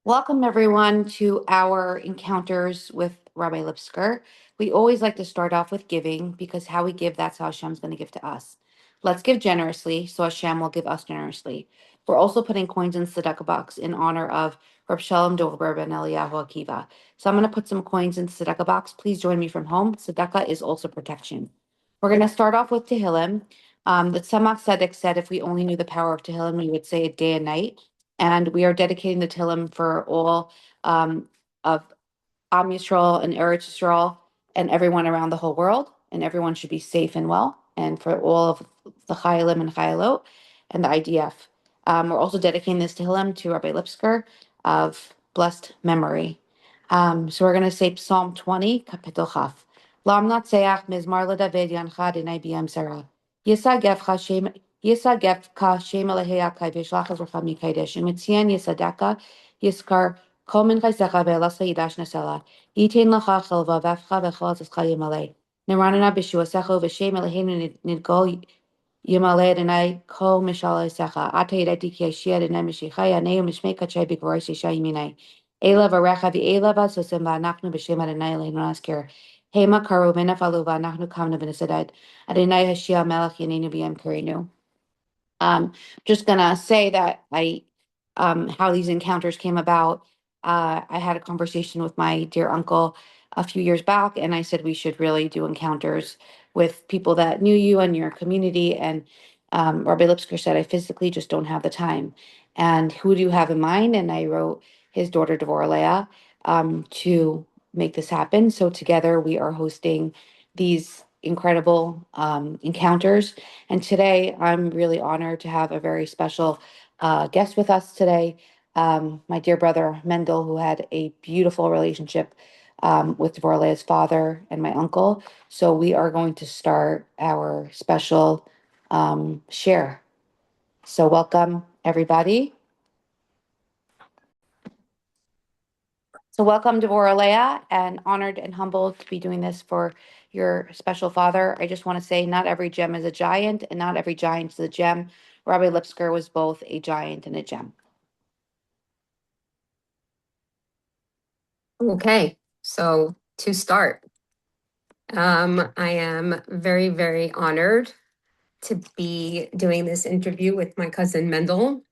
Welcome, everyone, to our encounters with Rabbi Lipskar. We always like to start off with giving because how we give, that's how Hashem's going to give to us. Let's give generously so Hashem will give us generously. We're also putting coins in the tzedakah box in honor of Reb Shalom Dover ben Eliyahu Akiva. So I'm going to put some coins in the tzedakah box. Please join me from home. Tzedakah is also protection. We're going to start off with Tehillim. The Tzemach Tzedek said if we only knew the power of Tehillim, we would say it day and night. And we are dedicating the Tillim for all of Am Yisrael and Eretz Yisrael and everyone around the whole world. And everyone should be safe and well. And for all of the Chayalim and Chayalot and the IDF. We're also dedicating this Tehillim to Rabbi Lipskar of blessed memory. So we're going to say Psalm 20, Kapitel Chaf. Lam Natseach Mizmar LeDavid Yanchad Inai B'Yam Sarah. Yisagevcha Shem Yisagevka Shem Eleheyakai Vishlach Ezracha Mikaidesh. Umitzian Yisadaka Yiskar Kol Min Chaysecha Ve'elasa Yidash Nasela. Yitain Lacha Chelva Vefcha V'chol Tzcha Yimalei. Neranana B'Shuasecho V'Shem Eleheinu Nidgol Yimalei Adonai Kol Mishalei Secha. Ata Yidati Ki Yashia Adonai Mishichai Aneu Mishmei Kachay B'Gvorei Shisha Yiminai. Ela Varecha V'Ela Vasosim V'Anachnu B'Shem Adonai Eleinu Naskir. Hema Karu V'Nefalu V'Anachnu Kamna V'Nesedad. Adonai Hashia Melech Yanenu B'Yam Karinu. Just gonna say that how these encounters came about. I had a conversation with my dear uncle a few years back, and I said we should really do encounters with people that knew you and your community. And Rabbi Lipskar said, I physically just don't have the time. And who do you have in mind? And I wrote his daughter, Devorah Leah, to make this happen. So together we are hosting these incredible encounters. And today I'm really honored to have a very special guest with us today, my dear brother Mendel, who had a beautiful relationship with Devorah Leah's father and my uncle. So we are going to start our special share. So welcome, everybody. So welcome, Devorah Leah, and honored and humbled to be doing this for your special father. I just want to say not every gem is a giant, and not every giant is a gem. Rabbi Lipskar was both a giant and a gem. Okay, so to start, I am very, very honored to be doing this interview with my cousin Mendel.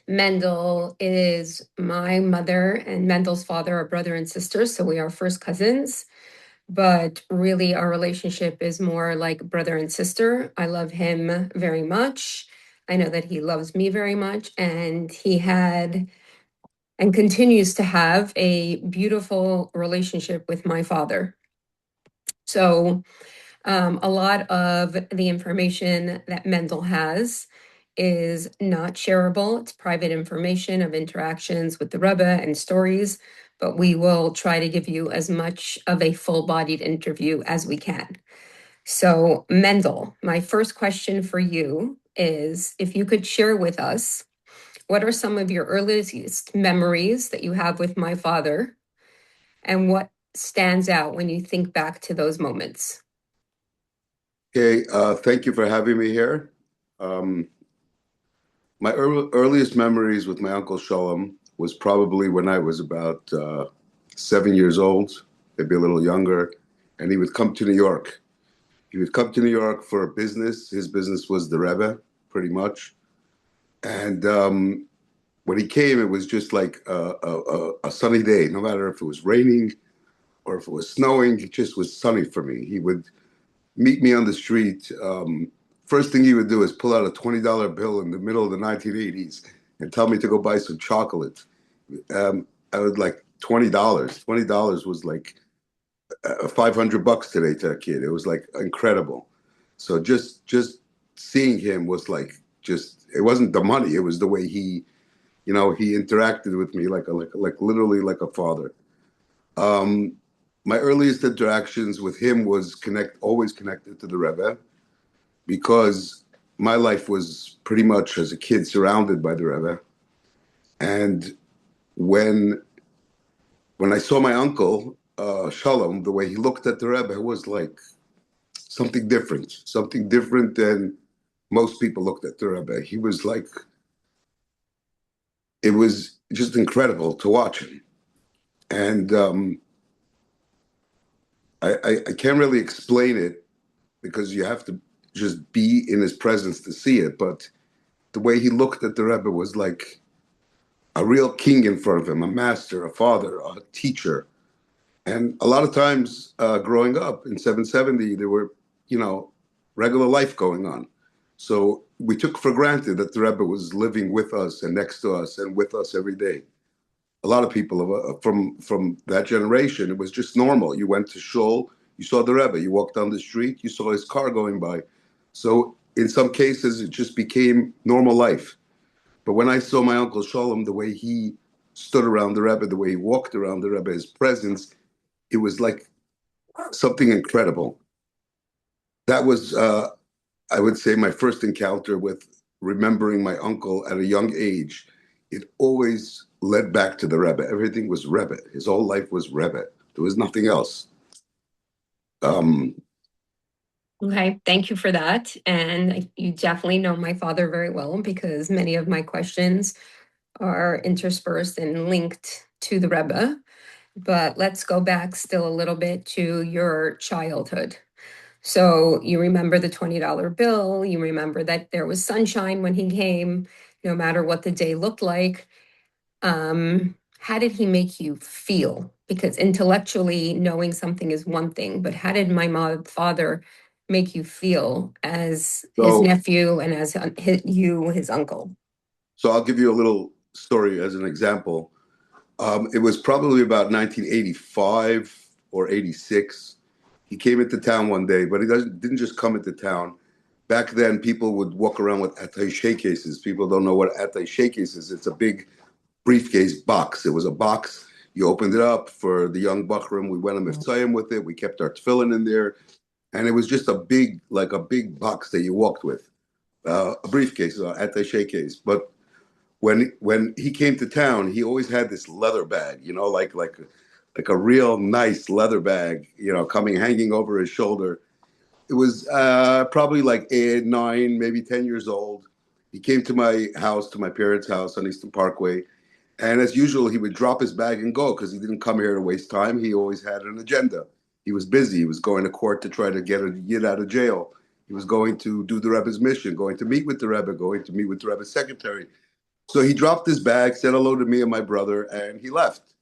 Mendel is my mother and Mendel's father are brother and sister, so we are first cousins. But really, our relationship is more like brother and sister. I love him very much. I know that he loves me very much, and he had and continues to have a beautiful relationship with my father. So a lot of the information that Mendel has is not shareable. It's private information of interactions with the Rebbe and stories, but we will try to give you as much of a full-bodied interview as we can. So Mendel, my first question for you is if you could share with us, what are some of your earliest memories that you have with my father, and what stands out when you think back to those moments? Okay, thank you for having me here. My earliest memories with my Uncle Shalom was probably when I was about 7 years old, maybe a little younger, and he would come to New York. He would come to New York for business. His business was the Rebbe, pretty much. And when he came, it was just like a sunny day, no matter if it was raining or if it was snowing, it just was sunny for me. He would meet me on the street. First thing he would do is pull out a $20 bill in the middle of the 1980s and tell me to go buy some chocolate. I would like $20. $20 was like $500 today to a kid. It was like incredible. So just seeing him was like it wasn't the money. It was the way he interacted with me like literally like a father. My earliest interactions with him was always connected to the Rebbe, because my life was pretty much as a kid surrounded by the Rebbe. And when I saw my uncle, Shalom, the way he looked at the Rebbe was like something different than most people looked at the Rebbe. He was like, it was just incredible to watch him. And I can't really explain it because you have to just be in his presence to see it. But the way he looked at the Rebbe was like a real king in front of him, a master, a father, a teacher. And a lot of times growing up in 770, there were, regular life going on. So we took for granted that the Rebbe was living with us and next to us and with us every day. A lot of people from that generation, it was just normal. You went to shul, you saw the Rebbe. You walked down the street, you saw his car going by. So in some cases, it just became normal life. But when I saw my uncle Shalom, the way he stood around the Rebbe, the way he walked around the Rebbe, his presence, it was like something incredible. That was, I would say, my first encounter with remembering my uncle at a young age. It always led back to the Rebbe. Everything was Rebbe. His whole life was Rebbe. There was nothing else. Okay, thank you for that. And you definitely know my father very well because many of my questions are interspersed and linked to the Rebbe. But let's go back still a little bit to your childhood. So you remember the $20 bill, you remember that there was sunshine when he came, no matter what the day looked like. How did he make you feel? Because intellectually knowing something is one thing, but how did my father make you feel as his So, nephew and as his uncle? so I'll give you a little story as an example. It was probably about 1985 or 86. He came into town one day, but didn't just come into town. Back then, people would walk around with attaché cases. People don't know what attaché case is. It's a big briefcase box. It was a box. You opened it up for the young Bachram. We went on Mitzrayim with it. We kept our tefillin in there. And it was just like a big box that you walked with, a briefcase, an attaché case. But when he came to town, he always had this leather bag, like a real nice leather bag, coming hanging over his shoulder. It was probably like 8, 9, maybe 10 years old. He came to my house, to my parents' house on Eastern Parkway. And as usual, he would drop his bag and go because he didn't come here to waste time. He always had an agenda. He was busy. He was going to court to try to get a Yid out of jail. He was going to do the Rebbe's mission, going to meet with the Rebbe, going to meet with the Rebbe's secretary. So he dropped his bag, said hello to me and my brother, and he left.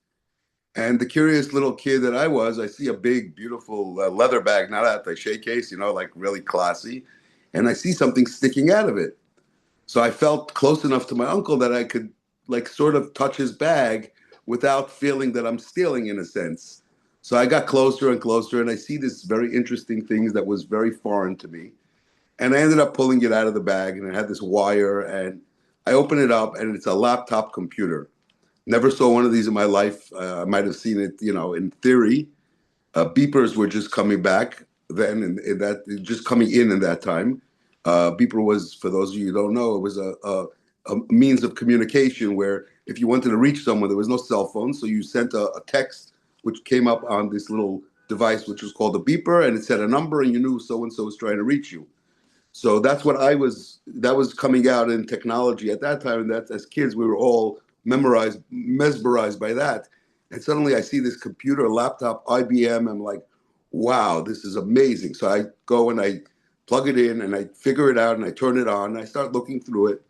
And the curious little kid that I was, I see a big, beautiful leather bag, not at the shake case, like really classy. And I see something sticking out of it. So I felt close enough to my uncle that I could like sort of touch his bag without feeling that I'm stealing in a sense. So I got closer and closer and I see this very interesting thing that was very foreign to me. And I ended up pulling it out of the bag and it had this wire and I open it up and it's a laptop computer. Never saw one of these in my life. I might have seen it, in theory. Beepers were just coming back then, and that just coming in that time. Beeper was, for those of you who don't know, it was a means of communication where if you wanted to reach someone, there was no cell phone, so you sent a text which came up on this little device which was called a beeper, and it said a number, and you knew so and so was trying to reach you. So that's what that was coming out in technology at that time. And that as kids, we were all mesmerized by that. And suddenly I see this computer, laptop, IBM. I'm like, wow, this is amazing. So I go and I plug it in and I figure it out and I turn it on. And I start looking through it.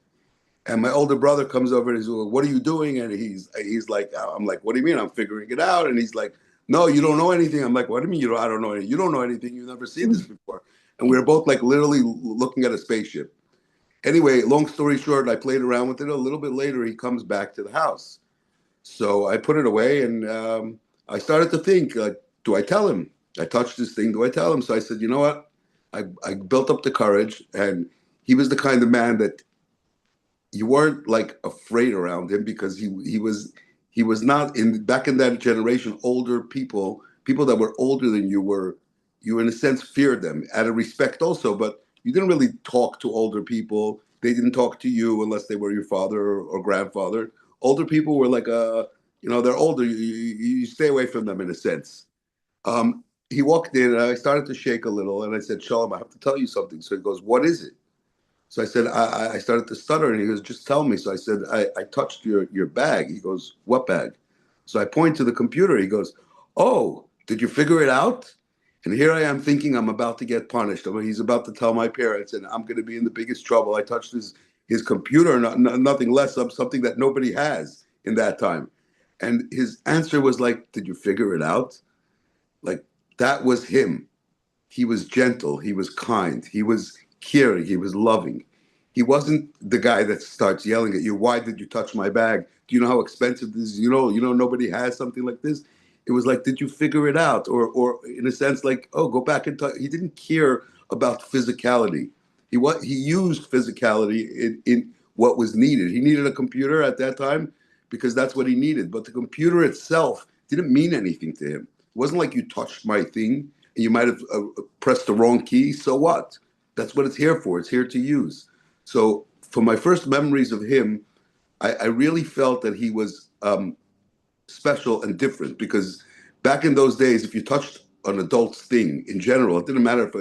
And my older brother comes over and he's like, what are you doing? And he's like, I'm like, what do you mean? I'm figuring it out. And he's like, no, you don't know anything. I'm like, what do you mean I don't know anything? You don't know anything. You've never seen this before. And we were both like literally looking at a spaceship. Anyway, long story short, I played around with it. A little bit later, he comes back to the house. So I put it away and I started to think, do I tell him? I touched this thing. Do I tell him? So I said, you know what? I built up the courage, and he was the kind of man that you weren't like afraid around him because he was not in back in that generation. Older people that were older than you in a sense feared them out of respect also, but you didn't really talk to older people. They didn't talk to you unless they were your father or grandfather. Older people were like they're older. You stay away from them in a sense. He walked in and I started to shake a little and I said, Shalom, I have to tell you something. So he goes, what is it? So I said, I started to stutter, and he goes, just tell me. So I said, I touched your bag. He goes, what bag? So I point to the computer. He goes, oh, did you figure it out? And here I am thinking I'm about to get punished. I mean, he's about to tell my parents, and I'm going to be in the biggest trouble. I touched his computer, nothing less of something that nobody has in that time. And his answer was like, did you figure it out? Like, that was him. He was gentle, he was kind, he was caring, he was loving. He wasn't the guy that starts yelling at you, why did you touch my bag? Do you know how expensive this is? You know nobody has something like this. It was like, did you figure it out? Or in a sense, like, oh, go back and touch. He didn't care about physicality. He used physicality in what was needed. He needed a computer at that time because that's what he needed. But the computer itself didn't mean anything to him. It wasn't like you touched my thing and you might have pressed the wrong key. So what? That's what it's here for. It's here to use. So for my first memories of him, I really felt that he was special and different because back in those days, if you touched an adult's thing in general, it didn't matter if,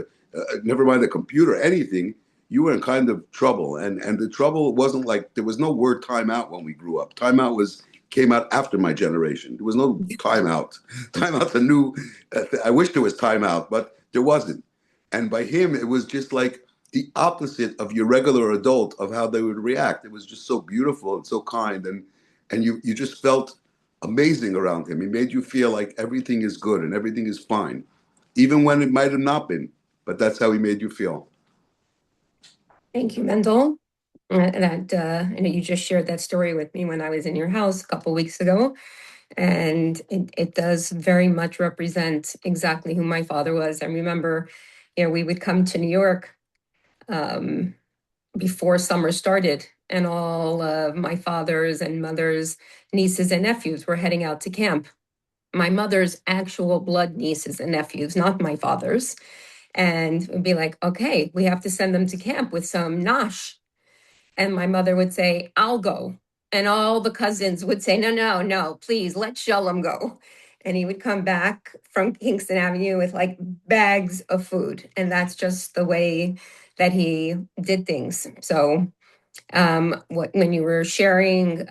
never mind a computer, anything, you were in kind of trouble. And the trouble wasn't like, there was no word timeout when we grew up. Timeout came out after my generation. There was no timeout. Timeout's a new, I wish there was timeout, but there wasn't. And by him, it was just like the opposite of your regular adult of how they would react. It was just so beautiful and so kind. And you just felt amazing around him. He made you feel like everything is good and everything is fine, even when it might have not been. But that's how he made you feel. Thank you, Mendel. I know you just shared that story with me when I was in your house a couple weeks ago, and it does very much represent exactly who my father was. I remember, we would come to New York before summer started, and all of my father's and mother's nieces and nephews were heading out to camp. My mother's actual blood nieces and nephews, not my father's, and would be like, okay, we have to send them to camp with some nosh. And my mother would say, I'll go. And all the cousins would say, no, no, no, please let Shalom go. And he would come back from Kingston Avenue with like bags of food. And that's just the way that he did things. So when you were sharing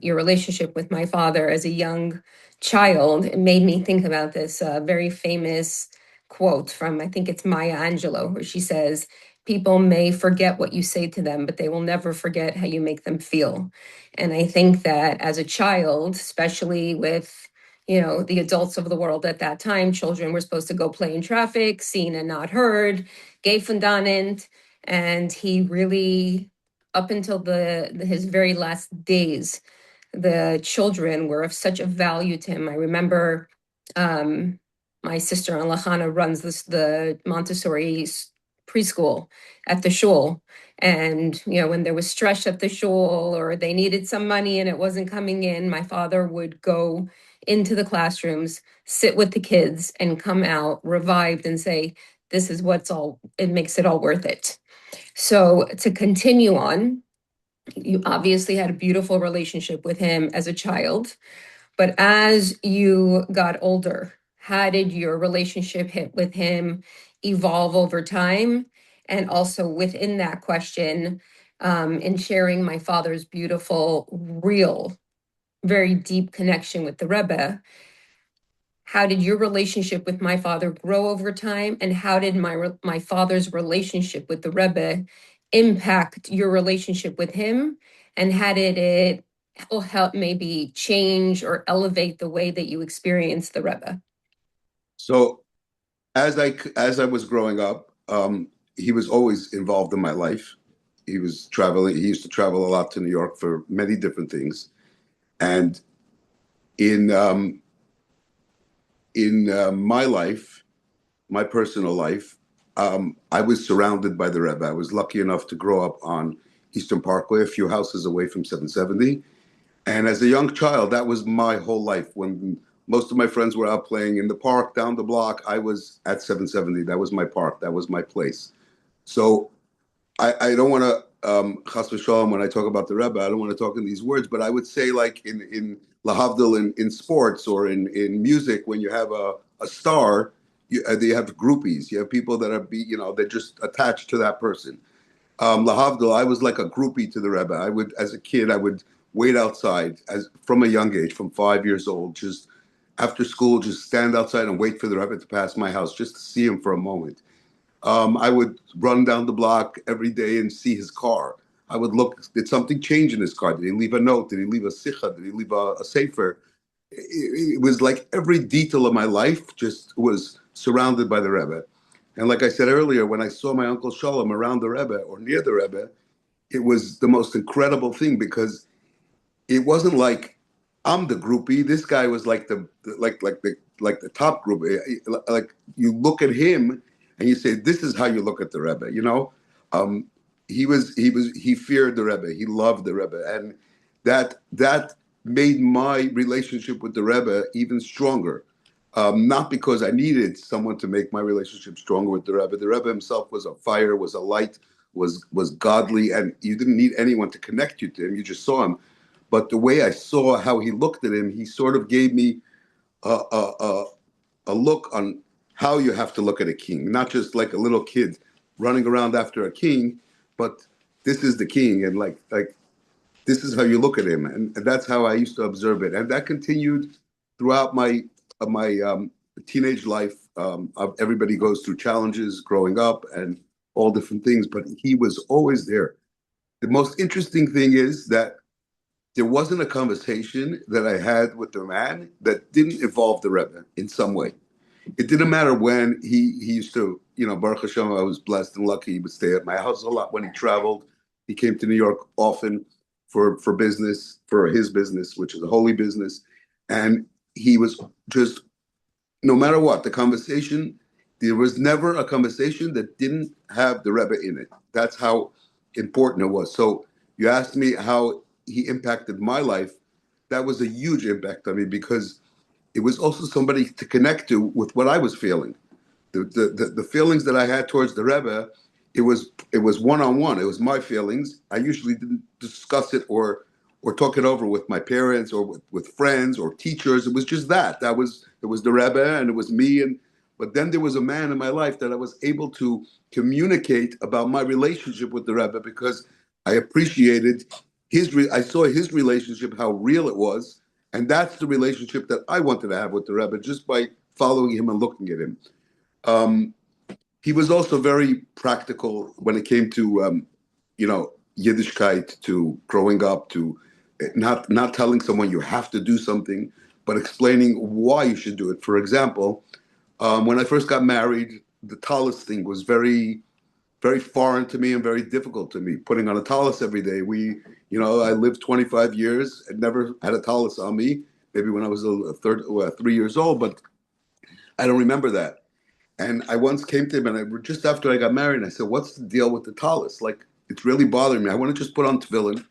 your relationship with my father as a young child, it made me think about this very famous quote from, I think it's Maya Angelou, where she says, people may forget what you say to them, but they will never forget how you make them feel. And I think that as a child, especially with the adults of the world at that time, children were supposed to go play in traffic, seen and not heard, gay fundament, and he really, up until his very last days, the children were of such a value to him. I remember my sister-in-law Hannah runs the Montessori preschool at the shul. And, when there was stress at the shul or they needed some money and it wasn't coming in, my father would go into the classrooms, sit with the kids, and come out revived and say, this is it makes it all worth it. So to continue on, you obviously had a beautiful relationship with him as a child, but as you got older, how did your relationship with him evolve over time? And also within that question, in sharing my father's beautiful, real, very deep connection with the Rebbe, how did your relationship with my father grow over time? And how did my father's relationship with the Rebbe impact your relationship with him? And how did it help maybe change or elevate the way that you experience the Rebbe? So as I was growing up, he was always involved in my life. He was traveling. He used to travel a lot to New York for many different things, and in my life, my personal life, I was surrounded by the Rebbe. I was lucky enough to grow up on Eastern Parkway, a few houses away from 770. And as a young child, that was my whole life. When most of my friends were out playing in the park down the block, I was at 770. That was my park. That was my place. So I don't want to, chas v'shalom, when I talk about the Rebbe, I don't want to talk in these words, but I would say like in lahavdil, in sports or in music, when you have a star, you have groupies. You have people that are, they're just attached to that person. Lahavdil, I was like a groupie to the Rebbe. I would, as a kid, I would wait outside as from a young age, from 5 years old, just after school, just stand outside and wait for the Rebbe to pass my house, just to see him for a moment. I would run down the block every day and see his car. I would look, did something change in his car? Did he leave a note? Did he leave a sikha? Did he leave a sefer? It was like every detail of my life just was surrounded by the Rebbe. And like I said earlier, when I saw my Uncle Shalom around the Rebbe or near the Rebbe, it was the most incredible thing because it wasn't like I'm the groupie. This guy was like the top group. Like you look at him and you say, "This is how you look at the Rebbe." Um, he feared the Rebbe. He loved the Rebbe, and that made my relationship with the Rebbe even stronger. Not because I needed someone to make my relationship stronger with the Rebbe. The Rebbe himself was a fire, was a light, was godly, and you didn't need anyone to connect you to him. You just saw him. But the way I saw how he looked at him, he sort of gave me a, a, a, a look on how you have to look at a king, not just like a little kid running around after a king, but this is the king, and like this is how you look at him, and that's how I used to observe it, and that continued throughout my teenage life. Everybody goes through challenges growing up and all different things, but he was always there. The most interesting thing is that there wasn't a conversation that I had with the man that didn't involve the Rebbe in some way. It didn't matter when he used to, Baruch Hashem, I was blessed and lucky. He would stay at my house a lot when he traveled. He came to New York often for business, for his business, which is a holy business. And he was just, no matter what, there was never a conversation that didn't have the Rebbe in it. That's how important it was. So you asked me how he impacted my life. That was a huge impact on me because it was also somebody to connect to with what I was feeling. The feelings that I had towards the Rebbe, it was one on one. It was my feelings. I usually didn't discuss it or talk it over with my parents or with friends or teachers. It was just that. It was the Rebbe and it was me. And but then there was a man in my life that I was able to communicate about my relationship with the Rebbe because I appreciated I saw his relationship, how real it was, and that's the relationship that I wanted to have with the Rebbe just by following him and looking at him. Um, he was also very practical when it came to, Yiddishkeit, to growing up, to not telling someone you have to do something, but explaining why you should do it. For example, when I first got married, the tallis thing was very, very foreign to me and very difficult to me. Putting on a tallis every day. I lived 25 years and never had a tallis on me. Maybe when I was 3 years old, but I don't remember that. And I once came to him, and just after I got married, and I said, "What's the deal with the tallis? Like, it's really bothering me. I want to just put on tefillin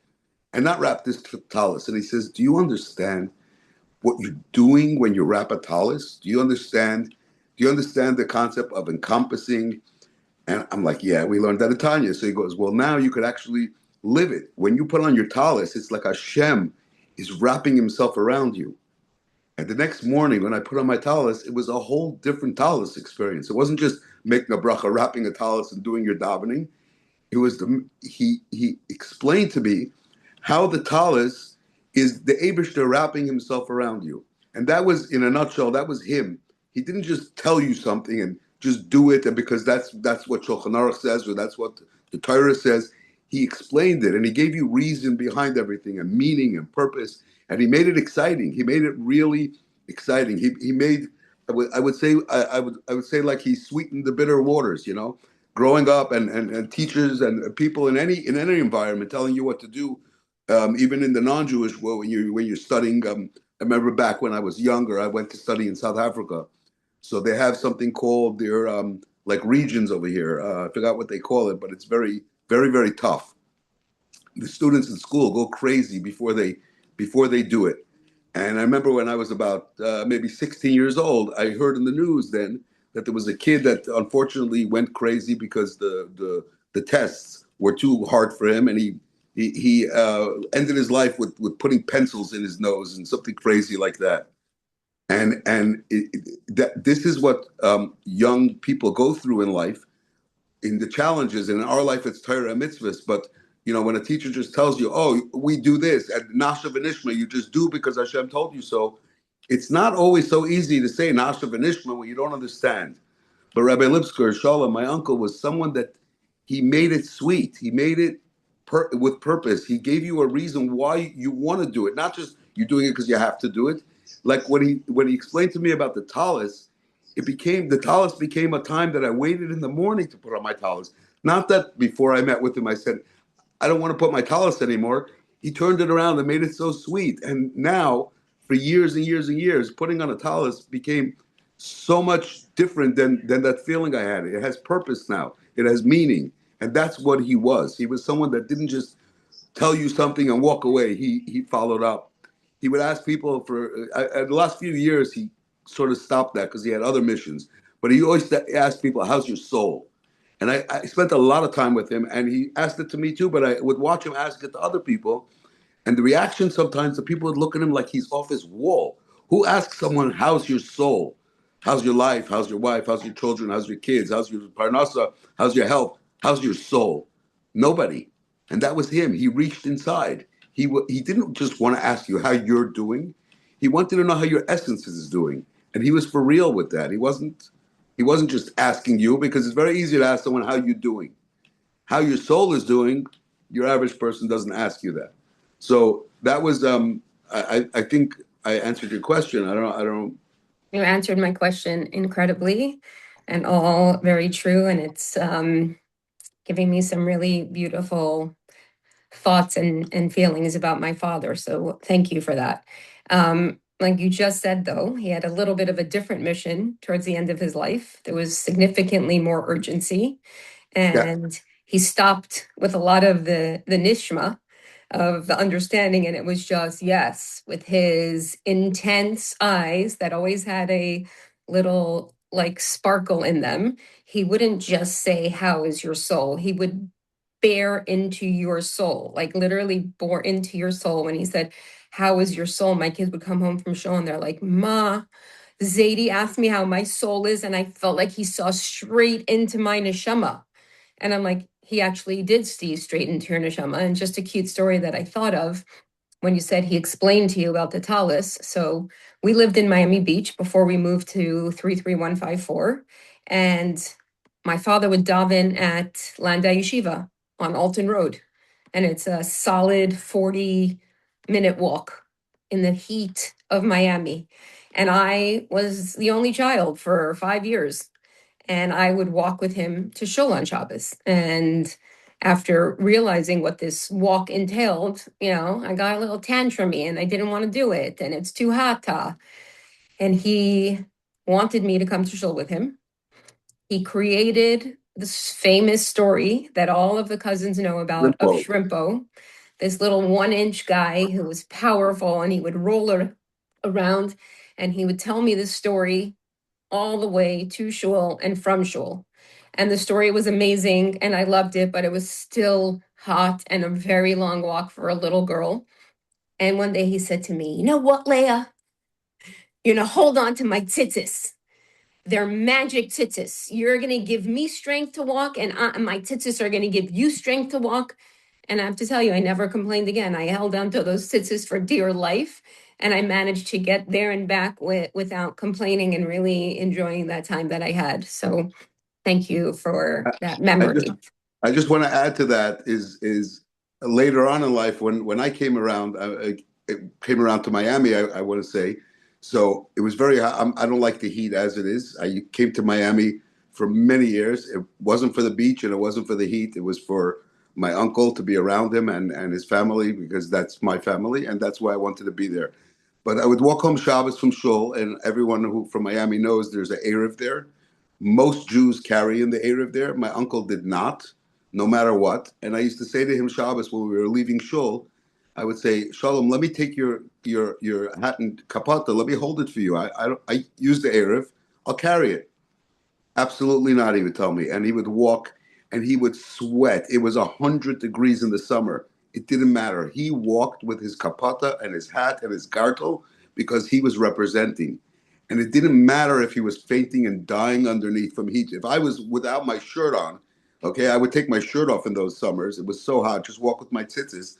and not wrap this tallis." And he says, "Do you understand what you're doing when you wrap a tallis? Do you understand? Do you understand the concept of encompassing?" And I'm like, "Yeah, we learned that in Tanya." So he goes, "Well, now you could actually live it. When you put on your tallis, it's like Hashem is wrapping himself around you." And the next morning, when I put on my tallis, it was a whole different tallis experience. It wasn't just making a bracha, wrapping a tallis, and doing your davening. It was he explained to me how the tallis is the Eibishter wrapping himself around you, and that was, in a nutshell, that was him. He didn't just tell you something and just do it, and because that's what Shulchan Aruch says or that's what the Torah says. He explained it and he gave you reason behind everything and meaning and purpose, and he made it exciting. He made it really exciting. He made, I would say like he sweetened the bitter waters. Growing up and teachers and people in any environment telling you what to do, even in the non-Jewish world when you're studying. I remember back when I was younger, I went to study in South Africa. So they have something called their like regions over here. I forgot what they call it, but it's very, very, very tough. The students in school go crazy before they do it. And I remember when I was about maybe 16 years old, I heard in the news then that there was a kid that unfortunately went crazy because the tests were too hard for him, and he ended his life with putting pencils in his nose and something crazy like that. And that this is what young people go through in life. in the challenges. And in our life, it's Torah and mitzvahs. But when a teacher just tells you, "Oh, we do this," and Nasha v'nishma, you just do because Hashem told you so. It's not always so easy to say Nasha v'nishma when you don't understand. But Rabbi Lipskar, Shalom, my uncle, was someone that he made it sweet. He made it with purpose. He gave you a reason why you want to do it, not just you doing it because you have to do it. Like when he explained to me about the talis, the talis became a time that I waited in the morning to put on my talis. Not that before I met with him, I said, I don't want to put my talis anymore. He turned it around and made it so sweet. And now, for years and years and years, putting on a talis became so much different than that feeling I had. It has purpose now. It has meaning. And that's what he was. He was someone that didn't just tell you something and walk away. He followed up. He would ask people the last few years, he sort of stopped that because he had other missions. But he always asked people, how's your soul? And I spent a lot of time with him, and he asked it to me too, but I would watch him ask it to other people. And the reaction sometimes, the people would look at him like he's off his wall. Who asks someone, how's your soul? How's your life? How's your wife? How's your children? How's your kids? How's your parnasa? How's your health? How's your soul? Nobody. And that was him. He reached inside. He didn't just want to ask you how you're doing. He wanted to know how your essence is doing. And he was for real with that. He wasn't just asking you, because it's very easy to ask someone how you're doing. How your soul is doing, your average person doesn't ask you that. So that was I think I answered your question. I don't. You answered my question incredibly, and all very true. And it's giving me some really beautiful thoughts and feelings about my father. So thank you for that. Like you just said, though, he had a little bit of a different mission towards the end of his life. There was significantly more urgency, and he stopped with a lot of the nishma of the understanding, and it was just yes, with his intense eyes that always had a little like sparkle in them. He wouldn't just say, "How is your soul?" He would bear into your soul, like literally bore into your soul. When he said, "How is your soul?" My kids would come home from shul and they're like, "Ma, Zadie asked me how my soul is," and I felt like he saw straight into my neshama. And I'm like, he actually did see straight into your neshama. And just a cute story that I thought of when you said he explained to you about the talis. So we lived in Miami Beach before we moved to 33154. And my father would daven at Landau Yeshiva on Alton Road. And it's a solid 40-minute walk in the heat of Miami. And I was the only child for 5 years. And I would walk with him to shul on Shabbos. And after realizing what this walk entailed, I got a little tantrumy and I didn't want to do it. And it's too hot. And he wanted me to come to shul with him. He created this famous story that all of the cousins know about of Shrimpo, this little 1-inch guy who was powerful, and he would roll around and he would tell me this story all the way to shul and from shul. And the story was amazing and I loved it, but it was still hot and a very long walk for a little girl. And one day he said to me, "You know what, Leah? Hold on to my tzitzis. They're magic tzitzis. You're going to give me strength to walk, and my tzitzis are going to give you strength to walk." And I have to tell you, I never complained again. I held on to those tzitzis for dear life, and I managed to get there and back without complaining and really enjoying that time that I had. So thank you for that memory. I just want to add to that is later on in life when I came around, I came around to Miami, I want to say. So it was very hot. I don't like the heat as it is. I came to Miami for many years. It wasn't for the beach and it wasn't for the heat. It was for my uncle to be around him and his family, because that's my family and that's why I wanted to be there. But I would walk home Shabbos from shul, and everyone who from Miami knows there's an Erev there. Most Jews carry in the Erev there. My uncle did not, no matter what. And I used to say to him Shabbos when we were leaving shul, I would say, "Shalom, let me take your hat and kapata. Let me hold it for you. I use the Erev. I'll carry it." "Absolutely not," he would tell me. And he would walk and he would sweat. It was 100 degrees in the summer. It didn't matter. He walked with his kapata and his hat and his gartel because he was representing. And it didn't matter if he was fainting and dying underneath from heat. If I was without my shirt on, Okay, I would take my shirt off in those summers. It was so hot, just walk with my tzitzis.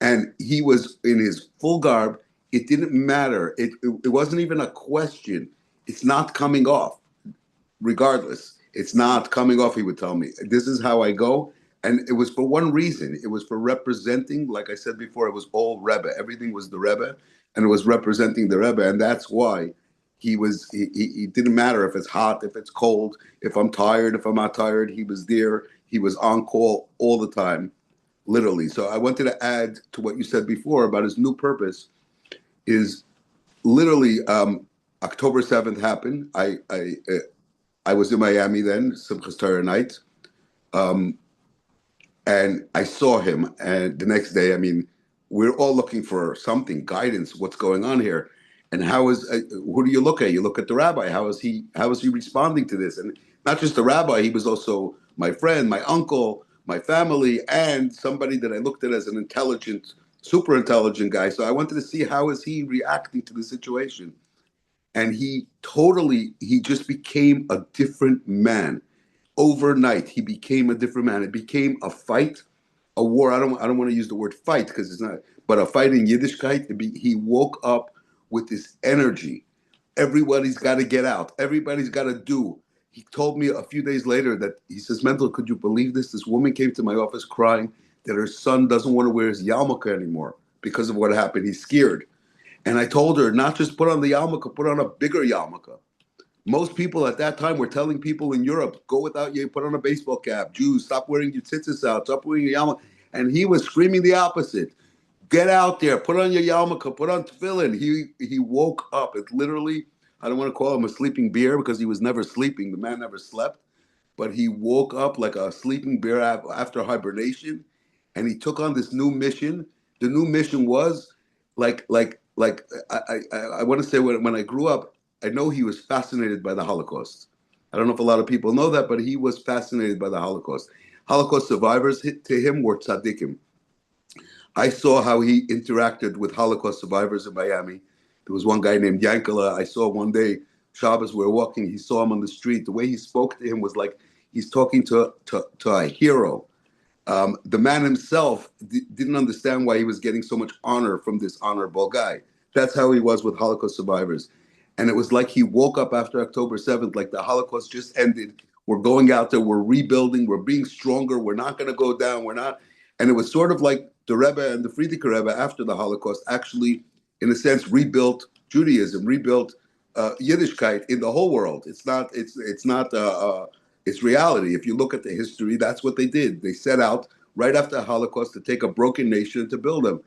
And he was in his full garb. It didn't matter. It wasn't even a question. It's not coming off regardless. It's not coming off, he would tell me. This is how I go. And it was for one reason. It was for representing, like I said before, it was all Rebbe. Everything was the Rebbe, and it was representing the Rebbe. And that's why he didn't matter if it's hot, if it's cold, if I'm tired, if I'm not tired. He was there. He was on call all the time, literally. So I wanted to add to what you said before about his new purpose is literally October 7th happened. I was in Miami then, Simchas Torah night, and I saw him. And the next day, I mean, we're all looking for something, guidance. What's going on here? And who do you look at? You look at the rabbi. How is he responding to this? And not just the rabbi, he was also my friend, my uncle, my family, and somebody that I looked at as an intelligent, super intelligent guy. So I wanted to see how is he reacting to the situation. And he just became a different man. Overnight, he became a different man. It became a fight, a war. I don't want to use the word fight because it's not, but a fight in Yiddishkeit. He woke up with this energy. Everybody's got to get out. Everybody's got to do. He told me a few days later that he says, Mendel, could you believe this? This woman came to my office crying that her son doesn't want to wear his yarmulke anymore because of what happened. He's scared. And I told her, not just put on the yarmulke, put on a bigger yarmulke. Most people at that time were telling people in Europe, go without you, put on a baseball cap. Jews, stop wearing your tzitzis out, stop wearing your yarmulke. And he was screaming the opposite. Get out there, put on your yarmulke, put on tefillin. He woke up. It literally, I don't want to call him a sleeping bear because he was never sleeping. The man never slept. But he woke up like a sleeping bear after hibernation. And he took on this new mission. The new mission was I want to say when I grew up, I know he was fascinated by the Holocaust. I don't know if a lot of people know that, but he was fascinated by the Holocaust. Holocaust survivors to him were tzaddikim. I saw how he interacted with Holocaust survivors in Miami. There was one guy named Yankala. I saw one day, Shabbos, we were walking, he saw him on the street. The way he spoke to him was like he's talking to a hero. The man himself didn't understand why he was getting so much honor from this honorable guy. That's how he was with Holocaust survivors. And it was like he woke up after October 7th, like the Holocaust just ended. We're going out there, we're rebuilding, we're being stronger, we're not going to go down, we're not. And it was sort of like the Rebbe and the Frierdiker Rebbe after the Holocaust actually, in a sense, rebuilt Judaism, rebuilt Yiddishkeit in the whole world. It's reality. If you look at the history, that's what they did. They set out right after the Holocaust to take a broken nation to build them.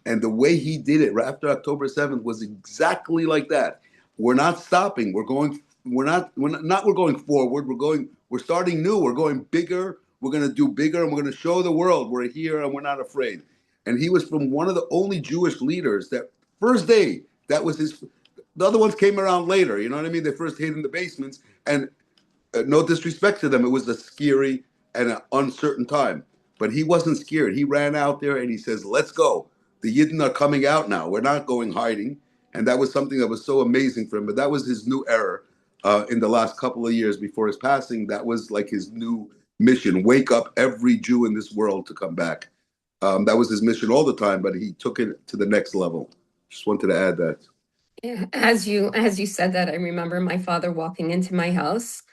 And the way he did it right after October 7th was exactly like that. We're not stopping. We're going forward. We're starting new. We're going bigger. We're going to do bigger, and we're going to show the world we're here and we're not afraid. And he was from one of the only Jewish leaders that first day, that was his, the other ones came around later. You know what I mean? They first hid in the basements, and no disrespect to them, it was a scary and an uncertain time. But he wasn't scared. He ran out there and he says, let's go. The Yidden are coming out now. We're not going hiding. And that was something that was so amazing for him. But that was his new era in the last couple of years before his passing. That was like his new mission. Wake up every Jew in this world to come back. That was his mission all the time, but he took it to the next level. Just wanted to add that. Yeah, as you said that, I remember my father walking into my house.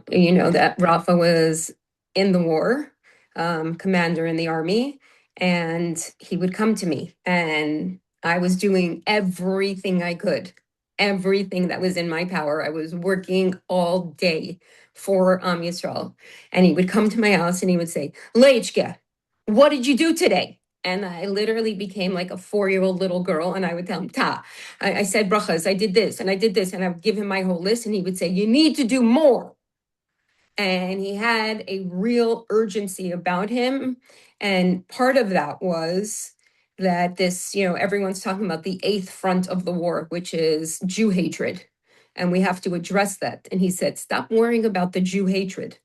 You know that Rafa was in the war, commander in the army, and he would come to me, and I was doing everything I could, everything that was in my power. I was working all day for Am Yisrael, and he would come to my house and he would say, "Leichke, what did you do today?" And I literally became like a 4-year-old little girl, and I would tell him, I said brachas, I did this, and I did this, and I would give him my whole list, and he would say, you need to do more. And he had a real urgency about him. And part of that was that this, everyone's talking about the eighth front of the war, which is Jew hatred. And we have to address that. And he said, stop worrying about the Jew hatred.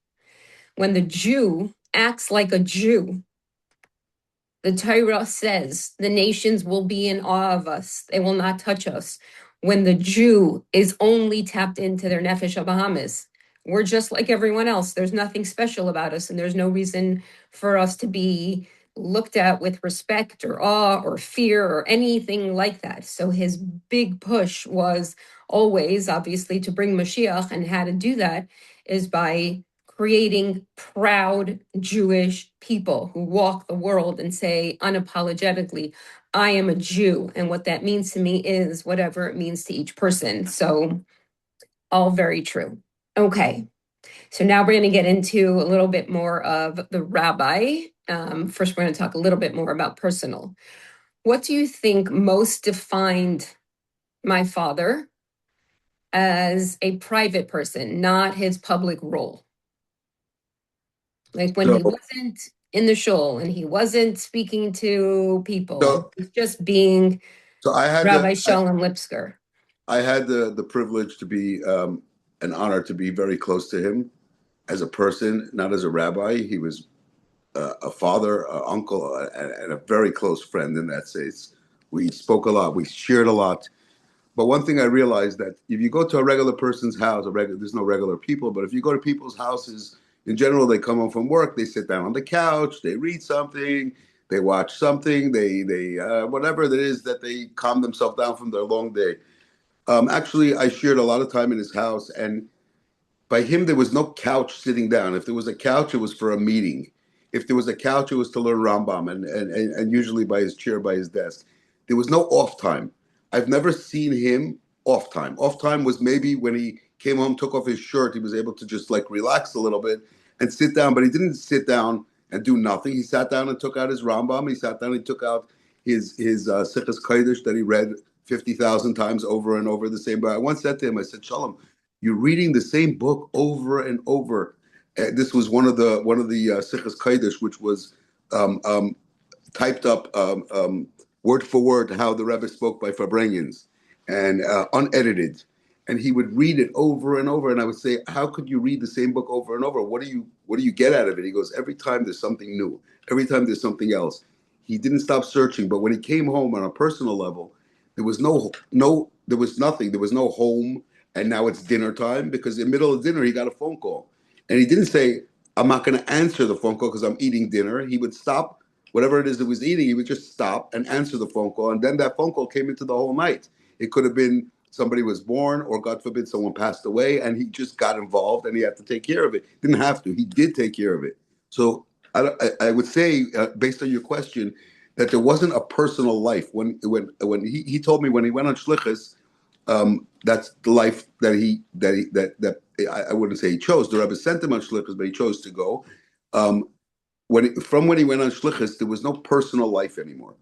When the Jew acts like a Jew, the Torah says the nations will be in awe of us. They will not touch us. When the Jew is only tapped into their nefesh habahamis, we're just like everyone else. There's nothing special about us, and there's no reason for us to be looked at with respect or awe or fear or anything like that. So his big push was always, obviously, to bring Mashiach, and how to do that is by creating proud Jewish people who walk the world and say unapologetically, I am a Jew, and what that means to me is whatever it means to each person. So all very true. Okay, so now we're going to get into a little bit more of the rabbi. First, we're going to talk a little bit more about personal. What do you think most defined my father as a private person, not his public role? Like when he So, wasn't in the shul and he wasn't speaking to people, so, he's just being so Rabbi Shalom Lipskar. I had the privilege to be an honor to be very close to him as a person, not as a rabbi. He was a father, an uncle, and a very close friend in that sense. We spoke a lot. We shared a lot. But one thing I realized that if you go to a regular person's house, there's no regular people, but if you go to people's houses, in general, they come home from work, they sit down on the couch, they read something, they watch something, they whatever it is that they calm themselves down from their long day. Actually, I shared a lot of time in his house, and by him, there was no couch sitting down. If there was a couch, it was for a meeting. If there was a couch, it was to learn Rambam, and usually by his chair, by his desk. There was no off time. I've never seen him off time. Off time was maybe when he came home, took off his shirt, he was able to just like relax a little bit and sit down, but he didn't sit down and do nothing. He sat down and took out his Rambam. He sat down and took out his Sichas Kodesh that he read 50,000 times over and over the same. But I once said to him, I said, Shalom, you're reading the same book over and over. This was one of the Sichas Kodesh, which was um, um, typed up word for word how the Rebbe spoke by Fabrengens and unedited. And he would read it over and over. And I would say, how could you read the same book over and over? What do you get out of it? He goes, every time there's something new. Every time there's something else. He didn't stop searching. But when he came home on a personal level, there was there was nothing. There was no home. And now it's dinner time because in the middle of dinner, he got a phone call. And he didn't say, I'm not going to answer the phone call because I'm eating dinner. He would stop whatever it is that was eating, he would just stop and answer the phone call. And then that phone call came into the whole night. It could have been somebody was born or God forbid someone passed away and he just got involved and he had to take care of it. Didn't have to. He did take care of it. So I would say, based on your question, that there wasn't a personal life. When he told me when he went on shlichus, that's the life that I wouldn't say he chose. The Rebbe sent him on shlichus, but he chose to go. When he went on shlichus, there was no personal life anymore.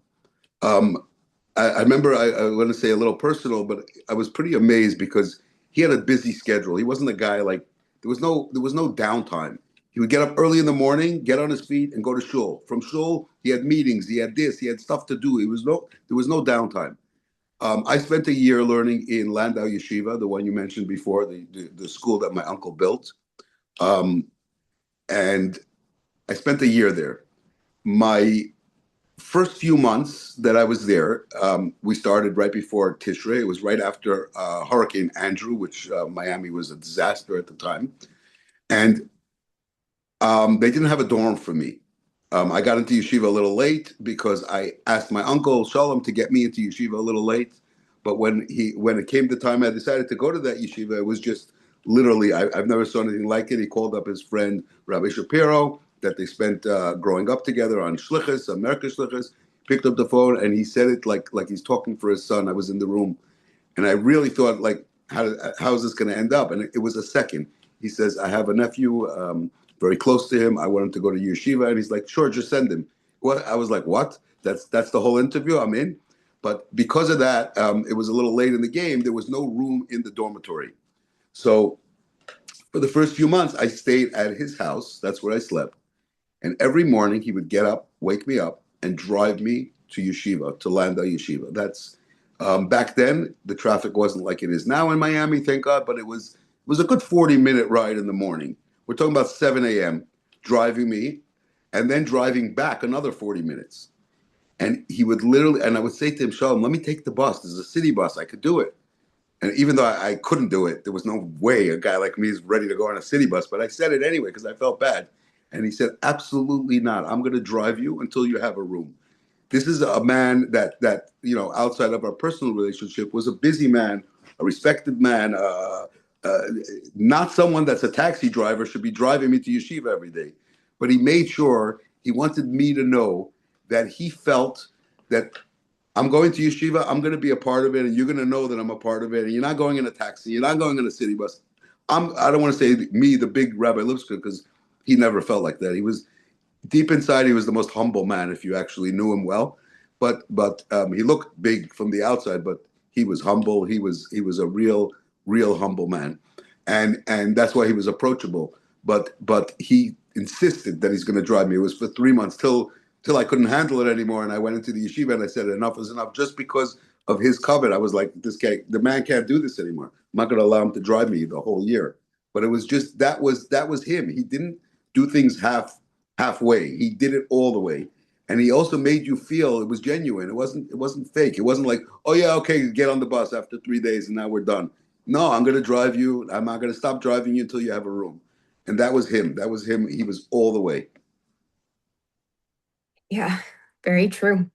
Um, I remember I want to say a little personal, but I was pretty amazed because he had a busy schedule. He wasn't a guy like there was no downtime. He would get up early in the morning, get on his feet, and go to shul. From shul, he had meetings, he had this, he had stuff to do. There was no downtime. I spent a year learning in Landau Yeshiva, the one you mentioned before, the school that my uncle built, and I spent a year there. My first few months that I was there, we started right before Tishrei. It was right after Hurricane Andrew, which Miami was a disaster at the time. And they didn't have a dorm for me. I got into yeshiva a little late because I asked my uncle Shalom to get me into yeshiva a little late. But when it came the time I decided to go to that yeshiva, it was just literally I've never saw anything like it. He called up his friend Rabbi Shapiro that they spent growing up together on shlichus, America shlichus. Picked up the phone and he said it like he's talking for his son. I was in the room, and I really thought like how is this going to end up? And it was a second. He says I have a nephew. Very close to him. I want him to go to yeshiva, and he's like, "Sure, just send him." What? I was like, "What? That's the whole interview? I'm in." But because of that, it was a little late in the game. There was no room in the dormitory, so for the first few months, I stayed at his house. That's where I slept, and every morning he would get up, wake me up, and drive me to yeshiva, to Landau Yeshiva. That's back then. The traffic wasn't like it is now in Miami, thank God, but it was a good 40-minute ride in the morning. We're talking about 7 a.m. driving me and then driving back another 40 minutes. And he would literally, and I would say to him, Shalom, let me take the bus. This is a city bus. I could do it. And even though I couldn't do it, there was no way a guy like me is ready to go on a city bus. But I said it anyway because I felt bad. And he said, absolutely not. I'm going to drive you until you have a room. This is a man that outside of our personal relationship was a busy man, a respected man, uh, not someone that's a taxi driver should be driving me to yeshiva every day. But he made sure he wanted me to know that he felt that I'm going to yeshiva, I'm going to be a part of it, and you're going to know that I'm a part of it. And you're not going in a taxi, you're not going in a city bus. I don't want to say me, the big Rabbi Lipskar, because he never felt like that. He was deep inside, he was the most humble man if you actually knew him well. But he looked big from the outside, but he was humble. He was a real humble man, and that's why he was approachable. But he insisted that he's going to drive me. It was for 3 months till I couldn't handle it anymore, and I went into the yeshiva and I said enough is enough. Just because of his covet, I was like, this guy, the man can't do this anymore. I'm not going to allow him to drive me the whole year. But it was just that was him. He didn't do things halfway. He did it all the way. And he also made you feel it was genuine. It wasn't fake. It wasn't like, oh yeah, okay, get on the bus after 3 days and now we're done. No, I'm gonna drive you. I'm not gonna stop driving you until you have a room. And that was him. That was him. He was all the way. Yeah, very true.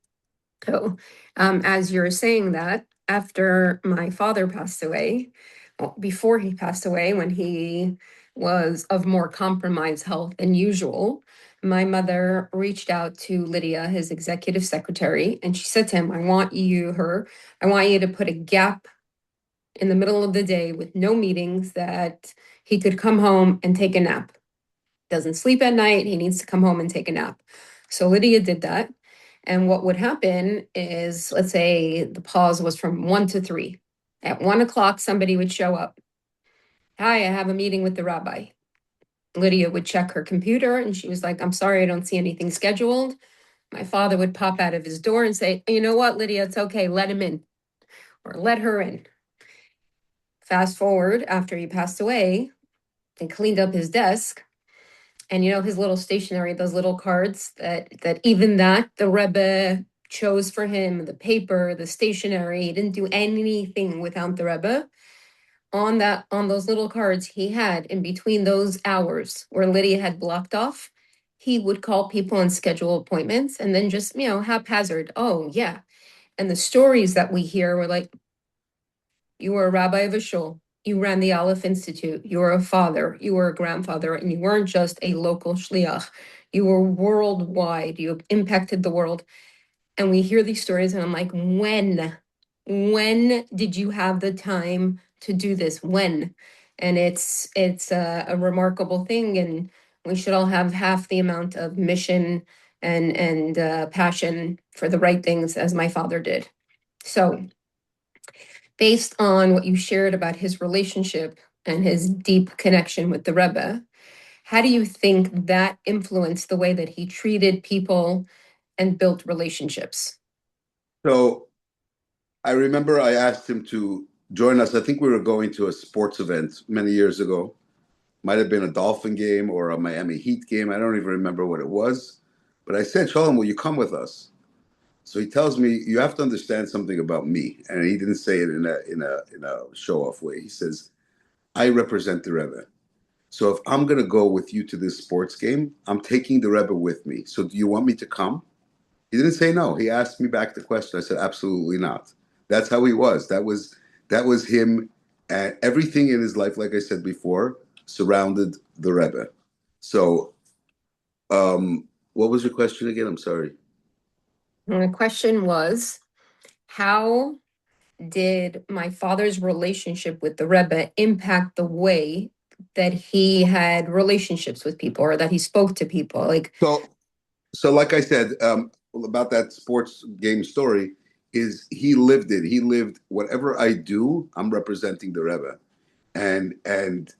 So, as you're saying that, after my father passed away, well, before he passed away, when he was of more compromised health than usual, my mother reached out to Lydia, his executive secretary, and she said to him, I want you to put a gap in the middle of the day with no meetings that he could come home and take a nap. Doesn't sleep at night, he needs to come home and take a nap. So Lydia did that. And what would happen is, let's say the pause was from 1 to 3. At 1 o'clock, somebody would show up. Hi, I have a meeting with the rabbi. Lydia would check her computer and she was like, I'm sorry, I don't see anything scheduled. My father would pop out of his door and say, you know what, Lydia, it's okay, let him in or let her in. Fast forward, after he passed away, they cleaned up his desk. And his little stationery, those little cards that even that the Rebbe chose for him, the paper, the stationery, he didn't do anything without the Rebbe. On those little cards he had in between those hours where Lydia had blocked off, he would call people and schedule appointments and then just, haphazard. Oh yeah. And the stories that we hear were like, you were a rabbi of a shul. You ran the Aleph Institute. You were a father. You were a grandfather. And you weren't just a local shliach. You were worldwide. You impacted the world. And we hear these stories and I'm like, when did you have the time to do this? When? And it's a remarkable thing. And we should all have half the amount of mission and passion for the right things as my father did. So based on what you shared about his relationship and his deep connection with the Rebbe, how do you think that influenced the way that he treated people and built relationships? So I remember I asked him to join us. I think we were going to a sports event many years ago. Might have been a Dolphin game or a Miami Heat game. I don't even remember what it was. But I said, Shalom, will you come with us? So he tells me, you have to understand something about me. And he didn't say it in a show-off way. He says, I represent the Rebbe. So if I'm going to go with you to this sports game, I'm taking the Rebbe with me. So do you want me to come? He didn't say no. He asked me back the question. I said, absolutely not. That's how he was. That was him. And everything in his life, like I said before, surrounded the Rebbe. So what was your question again? I'm sorry. And the question was, how did my father's relationship with the Rebbe impact the way that he had relationships with people or that he spoke to people? So like I said, about that sports game story, is he lived it. He lived whatever I do, I'm representing the Rebbe. And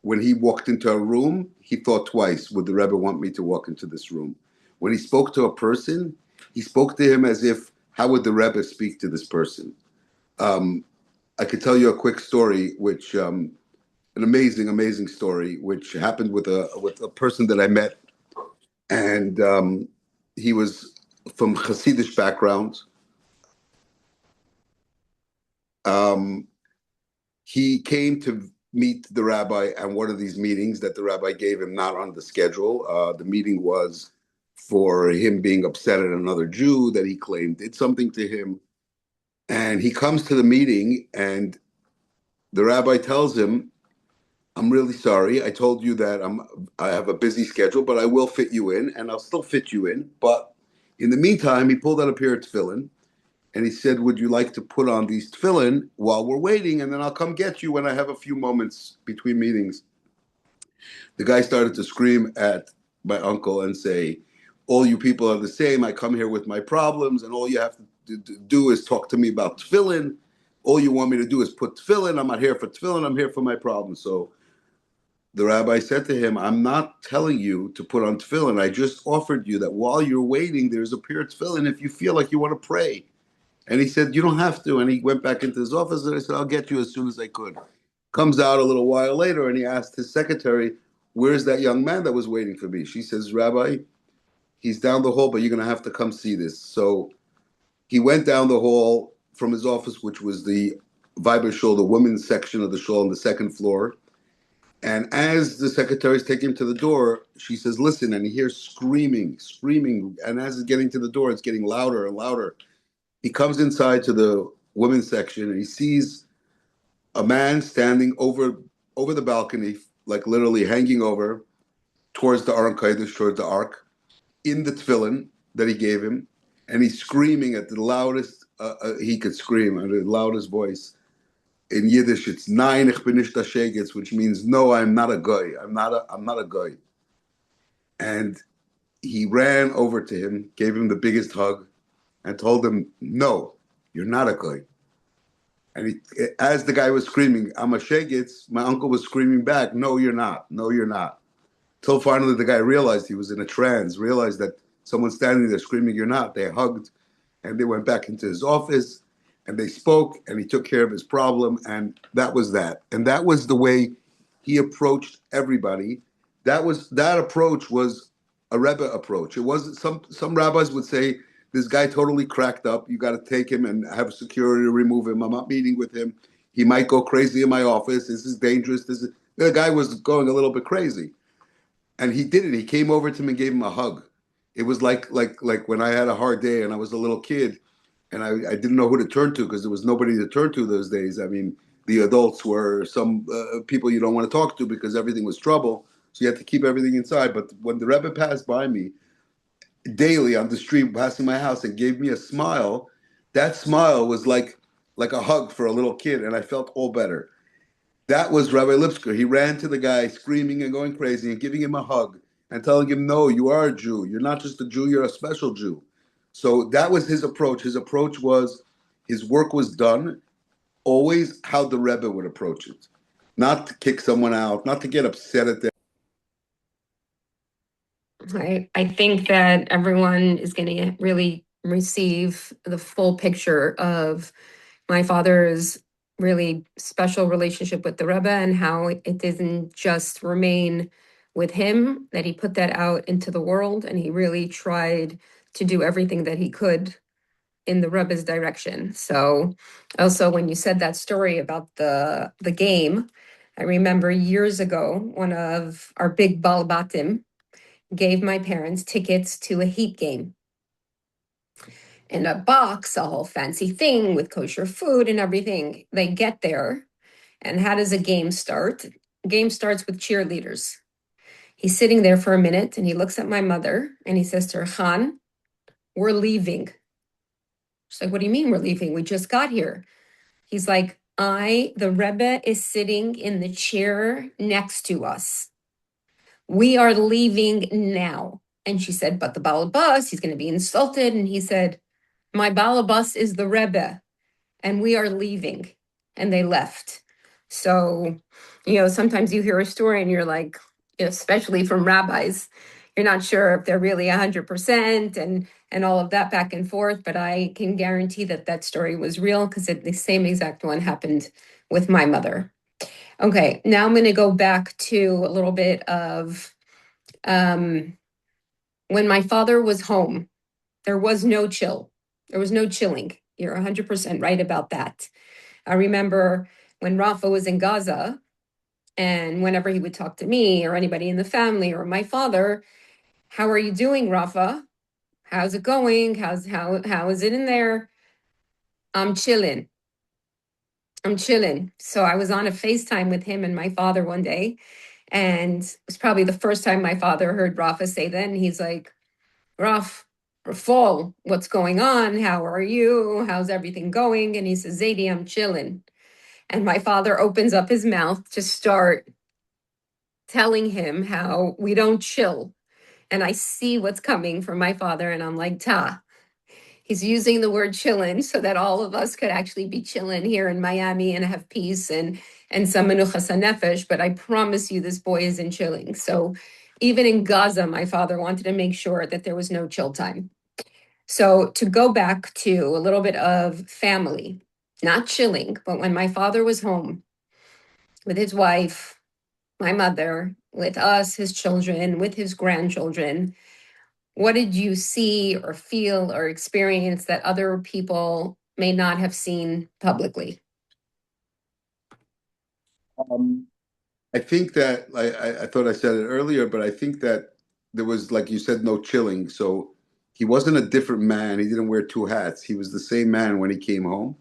when he walked into a room, he thought twice, would the Rebbe want me to walk into this room? When he spoke to a person, he spoke to him as if, how would the Rebbe speak to this person? I could tell you a quick story, which an amazing story, which happened with a person that I met, and he was from Hasidic background. he came to meet the rabbi at one of these meetings that the rabbi gave him, not on the schedule. The meeting was for him being upset at another Jew that he claimed did something to him. And he comes to the meeting, and the rabbi tells him, I'm really sorry. I told you that I have a busy schedule, but I will fit you in, and I'll still fit you in. But in the meantime, he pulled out a pair of tefillin, and he said, would you like to put on these tefillin while we're waiting, and then I'll come get you when I have a few moments between meetings. The guy started to scream at my uncle and say, all you people are the same. I come here with my problems, and all you have to do is talk to me about tefillin. All you want me to do is put tefillin. I'm not here for tefillin. I'm here for my problems. So the rabbi said to him, I'm not telling you to put on tefillin. I just offered you that while you're waiting, there's a pair of tefillin if you feel like you want to pray. And he said, you don't have to. And he went back into his office, and I said, I'll get you as soon as I could. Comes out a little while later, and he asked his secretary, where's that young man that was waiting for me? She says, Rabbi, he's down the hall, but you're going to have to come see this. So he went down the hall from his office, which was the Viber shul, the women's section of the shul on the second floor. And as the secretary's taking him to the door, she says, listen, and he hears screaming. And as he's getting to the door, it's getting louder and louder. He comes inside to the women's section, and he sees a man standing over the balcony, like literally hanging over towards the Aron Kodesh, towards the Ark, in the tefillin that he gave him. And he's screaming at the loudest he could scream, at the loudest voice. In Yiddish, it's Nein, ich bin nicht Shegitz, which means no, I'm not a guy. I'm not a guy. And he ran over to him, gave him the biggest hug, and told him, no, you're not a guy. And as the guy was screaming, I'm a Shegitz, my uncle was screaming back, no, you're not. No, you're not. Till finally the guy realized he was in a trance, realized that someone's standing there screaming, you're not. They hugged, and they went back into his office, and they spoke, and he took care of his problem, and that was that. And that was the way he approached everybody. That approach was a Rebbe approach. It wasn't, some rabbis would say, this guy totally cracked up. You got to take him and have security to remove him. I'm not meeting with him. He might go crazy in my office. This is dangerous. The guy was going a little bit crazy. And he did it. He came over to him and gave him a hug. It was like when I had a hard day and I was a little kid, and I didn't know who to turn to because there was nobody to turn to those days. I mean, the adults were some people you don't want to talk to because everything was trouble. So you had to keep everything inside. But when the Rebbe passed by me daily on the street, passing my house, and gave me a smile, that smile was like a hug for a little kid, and I felt all better. That was Rabbi Lipskar. He ran to the guy screaming and going crazy and giving him a hug and telling him, no, you are a Jew. You're not just a Jew, you're a special Jew. So that was his approach. His approach was, his work was done, always how the Rebbe would approach it. Not to kick someone out, not to get upset at them. I think that everyone is going to really receive the full picture of my father's really special relationship with the Rebbe and how it didn't just remain with him, that he put that out into the world, and he really tried to do everything that he could in the Rebbe's direction. So also when you said that story about the game, I remember years ago, one of our big Balabatim gave my parents tickets to a Heat game. In a box, a whole fancy thing with kosher food and everything. They get there, and how does a game start? A game starts with cheerleaders. He's sitting there for a minute, and he looks at my mother, and he says to her, Han, we're leaving. She's like, what do you mean we're leaving? We just got here. He's like, the Rebbe is sitting in the chair next to us. We are leaving now. And she said, but the balabas, he's going to be insulted. And he said, my balabas is the Rebbe, and we are leaving. And they left. So, sometimes you hear a story and you're like, especially from rabbis, you're not sure if they're really 100% and all of that back and forth. But I can guarantee that story was real because the same exact one happened with my mother. Okay, now I'm going to go back to a little bit of when my father was home, there was no chill. There was no chilling. You're 100% right about that. I remember when Rafa was in Gaza, and whenever he would talk to me or anybody in the family or my father, how are you doing, Rafa? How's it going? How is it in there? I'm chilling. I'm chilling. So I was on a FaceTime with him and my father one day, and it was probably the first time my father heard Rafa say that. And he's like, Raf, Rafal, what's going on? How are you? How's everything going? And he says, Zaidi, I'm chilling. And my father opens up his mouth to start telling him how we don't chill. And I see what's coming from my father, and I'm like, Ta. He's using the word chillin so that all of us could actually be chillin here in Miami and have peace and some menuchas hanefesh. But I promise you, this boy isn't chilling. So even in Gaza, my father wanted to make sure that there was no chill time. So to go back to a little bit of family, not chilling, but when my father was home with his wife, my mother, with us, his children, with his grandchildren, what did you see or feel or experience that other people may not have seen publicly? I think that I thought I said it earlier, but I think that there was, like you said, no chilling. So he wasn't a different man. He didn't wear two hats. He was the same man when he came home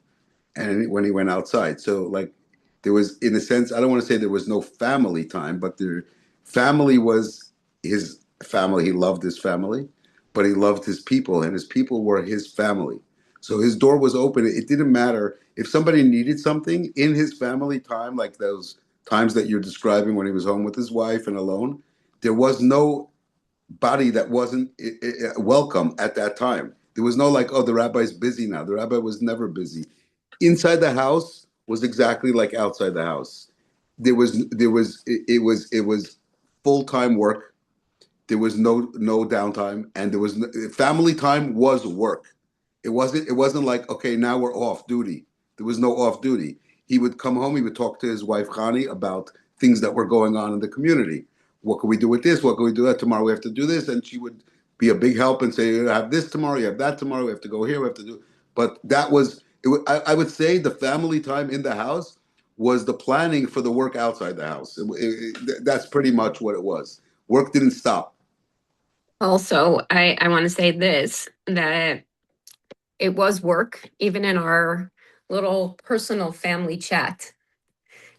and when he went outside. So like there was, in a sense, I don't want to say there was no family time, but the family was his family. He loved his family, but he loved his people, and his people were his family. So his door was open. It didn't matter if somebody needed something in his family time, like those times that you're describing when he was home with his wife and alone. There was no body that wasn't welcome at that time. There was no like, oh, the rabbi's busy now. The rabbi was never busy. Inside the house was exactly like outside the house. It was full time work. There was no downtime, and there was family time was work. It wasn't like, okay, now we're off duty. There was no off duty. He would come home. He would talk to his wife Khani about things that were going on in the community. What can we do with this? What can we do that tomorrow? We have to do this, and she would be a big help and say, "You have this tomorrow. You have that tomorrow. We have to go here. We have to do." But that was it. I would say the family time in the house was the planning for the work outside the house. That's pretty much what it was. Work didn't stop. Also, I want to say this, that it was work, even in our little personal family chat.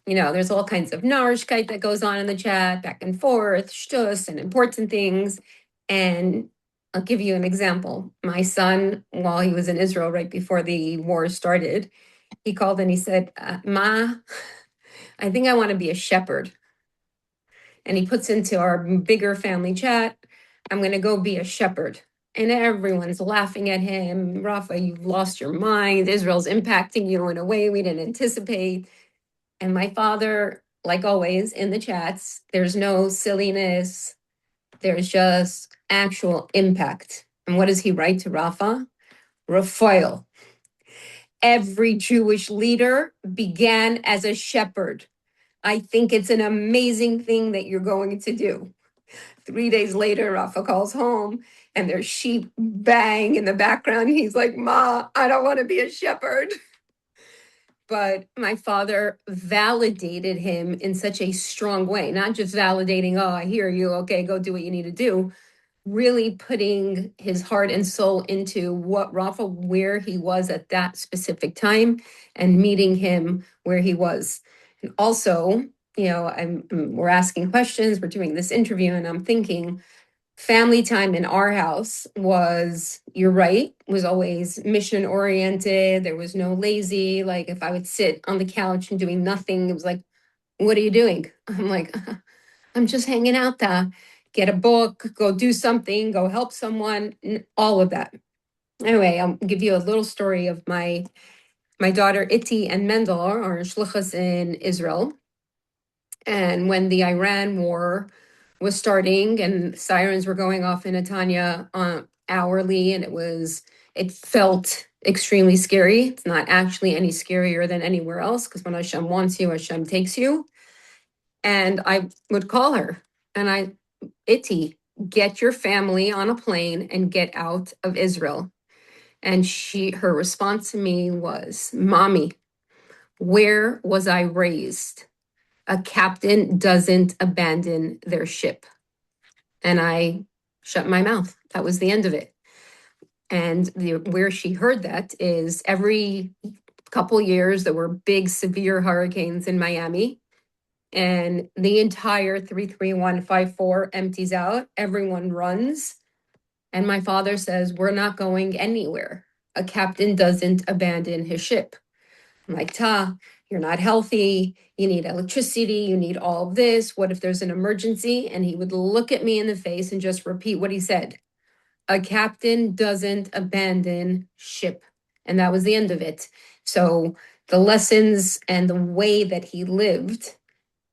You know, there's all kinds of narishkeit that goes on in the chat, back and forth, shtus, and important things. And I'll give you an example. My son, while he was in Israel right before the war started, he called and he said, Ma, I think I want to be a shepherd. And he puts into our bigger family chat, I'm going to go be a shepherd. And everyone's laughing at him. Rafa, you've lost your mind. Israel's impacting you in a way we didn't anticipate. And my father, like always in the chats, there's no silliness. There's just actual impact. And what does he write to Rafa? Raphael. Every Jewish leader began as a shepherd. I think it's an amazing thing that you're going to do. 3 days later, Rafa calls home and there's sheep bang in the background. He's like, Ma, I don't want to be a shepherd. But my father validated him in such a strong way, not just validating, oh, I hear you. Okay, go do what you need to do. Really putting his heart and soul into what Rafa, where he was at that specific time, and meeting him where he was. And also, you know, we're asking questions, we're doing this interview, and I'm thinking, family time in our house was, you're right, was always mission oriented. There was no lazy. Like if I would sit on the couch and doing nothing, it was like, what are you doing? I'm like, I'm just hanging out there. Get a book, go do something, go help someone, all of that. Anyway, I'll give you a little story of my daughter Iti and Mendel are shluchas in Israel. And when the Iran war was starting and sirens were going off in Netanya hourly, and it felt extremely scary. It's not actually any scarier than anywhere else, because when Hashem wants you, Hashem takes you. And I would call her and Iti, get your family on a plane and get out of Israel. And her response to me was, Mommy, Where was I raised? A captain doesn't abandon their ship. And I shut my mouth. That was the end of it. And where she heard that is every couple years, there were big, severe hurricanes in Miami. And the entire 33154 empties out. Everyone runs. And my father says, we're not going anywhere. A captain doesn't abandon his ship. I'm like, Ta, you're not healthy. You need electricity. You need all of this. What if there's an emergency? And he would look at me in the face and just repeat what he said. A captain doesn't abandon ship. And that was the end of it. So the lessons and the way that he lived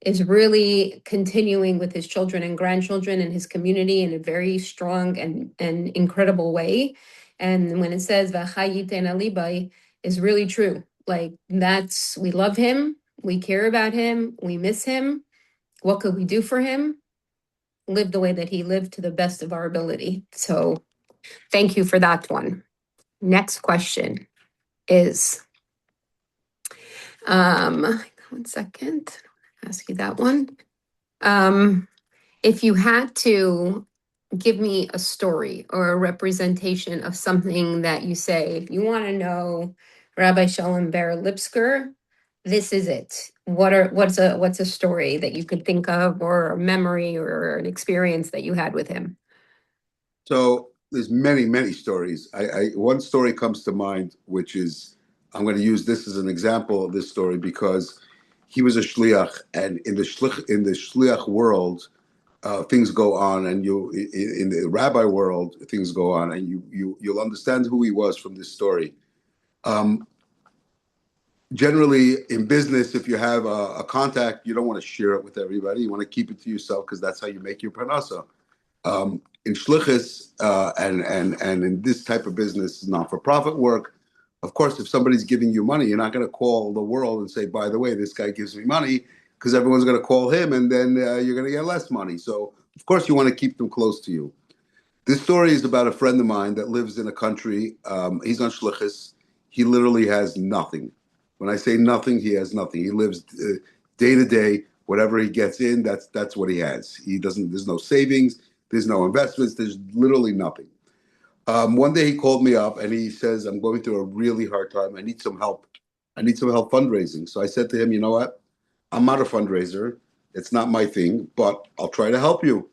is really continuing with his children and grandchildren and his community in a very strong and incredible way. And when it says "V'chayiten alibai" is really true. Like that's, we love him, we care about him, we miss him. What could we do for him? Live the way that he lived to the best of our ability. So thank you for that one. Next question is, 1 second, ask you that one. If you had to give me a story or a representation of something that you say, if you want to know Rabbi Shalom Ber Lipskar, this is it. What's a story that you could think of, or a memory or an experience that you had with him? So there's many stories. One story comes to mind, which is, I'm going to use this as an example of this story because he was a shliach, and in the shliach world, things go on, and in the rabbi world, things go on, and you'll understand who he was from this story. Generally, in business, if you have a contact, you don't want to share it with everybody. You want to keep it to yourself because that's how you make your parnasa. In shlichus and in this type of business, not-for-profit work, of course, if somebody's giving you money, you're not going to call the world and say, by the way, this guy gives me money, because everyone's going to call him, and then you're going to get less money. So, of course, you want to keep them close to you. This story is about a friend of mine that lives in a country. He's on shlichus. He literally has nothing. When I say nothing, he has nothing. He lives day to day. Whatever he gets in, that's what he has. He doesn't. There's no savings. There's no investments. There's literally nothing. One day he called me up and he says, I'm going through a really hard time. I need some help. I need some help fundraising. So I said to him, you know what? I'm not a fundraiser. It's not my thing, but I'll try to help you.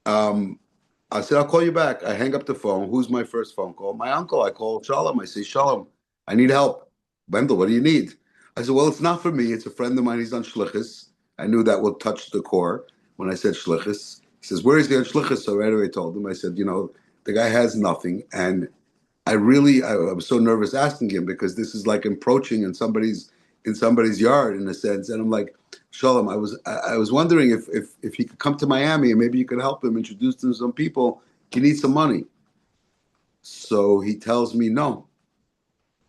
I said, I'll call you back. I hang up the phone. Who's my first phone call? My uncle. I call Shalom. I say, Shalom, I need help. Mendel, what do you need? I said, well, it's not for me. It's a friend of mine. He's on shlichus. I knew that would touch the core when I said shlichus. He says, where is he on shlichus? So right away I told him. I said, the guy has nothing. And I was so nervous asking him because this is like encroaching in somebody's yard in a sense. And I'm like, Shalom, I was wondering if he could come to Miami and maybe you could help him introduce him to some people. He needs some money. So he tells me no.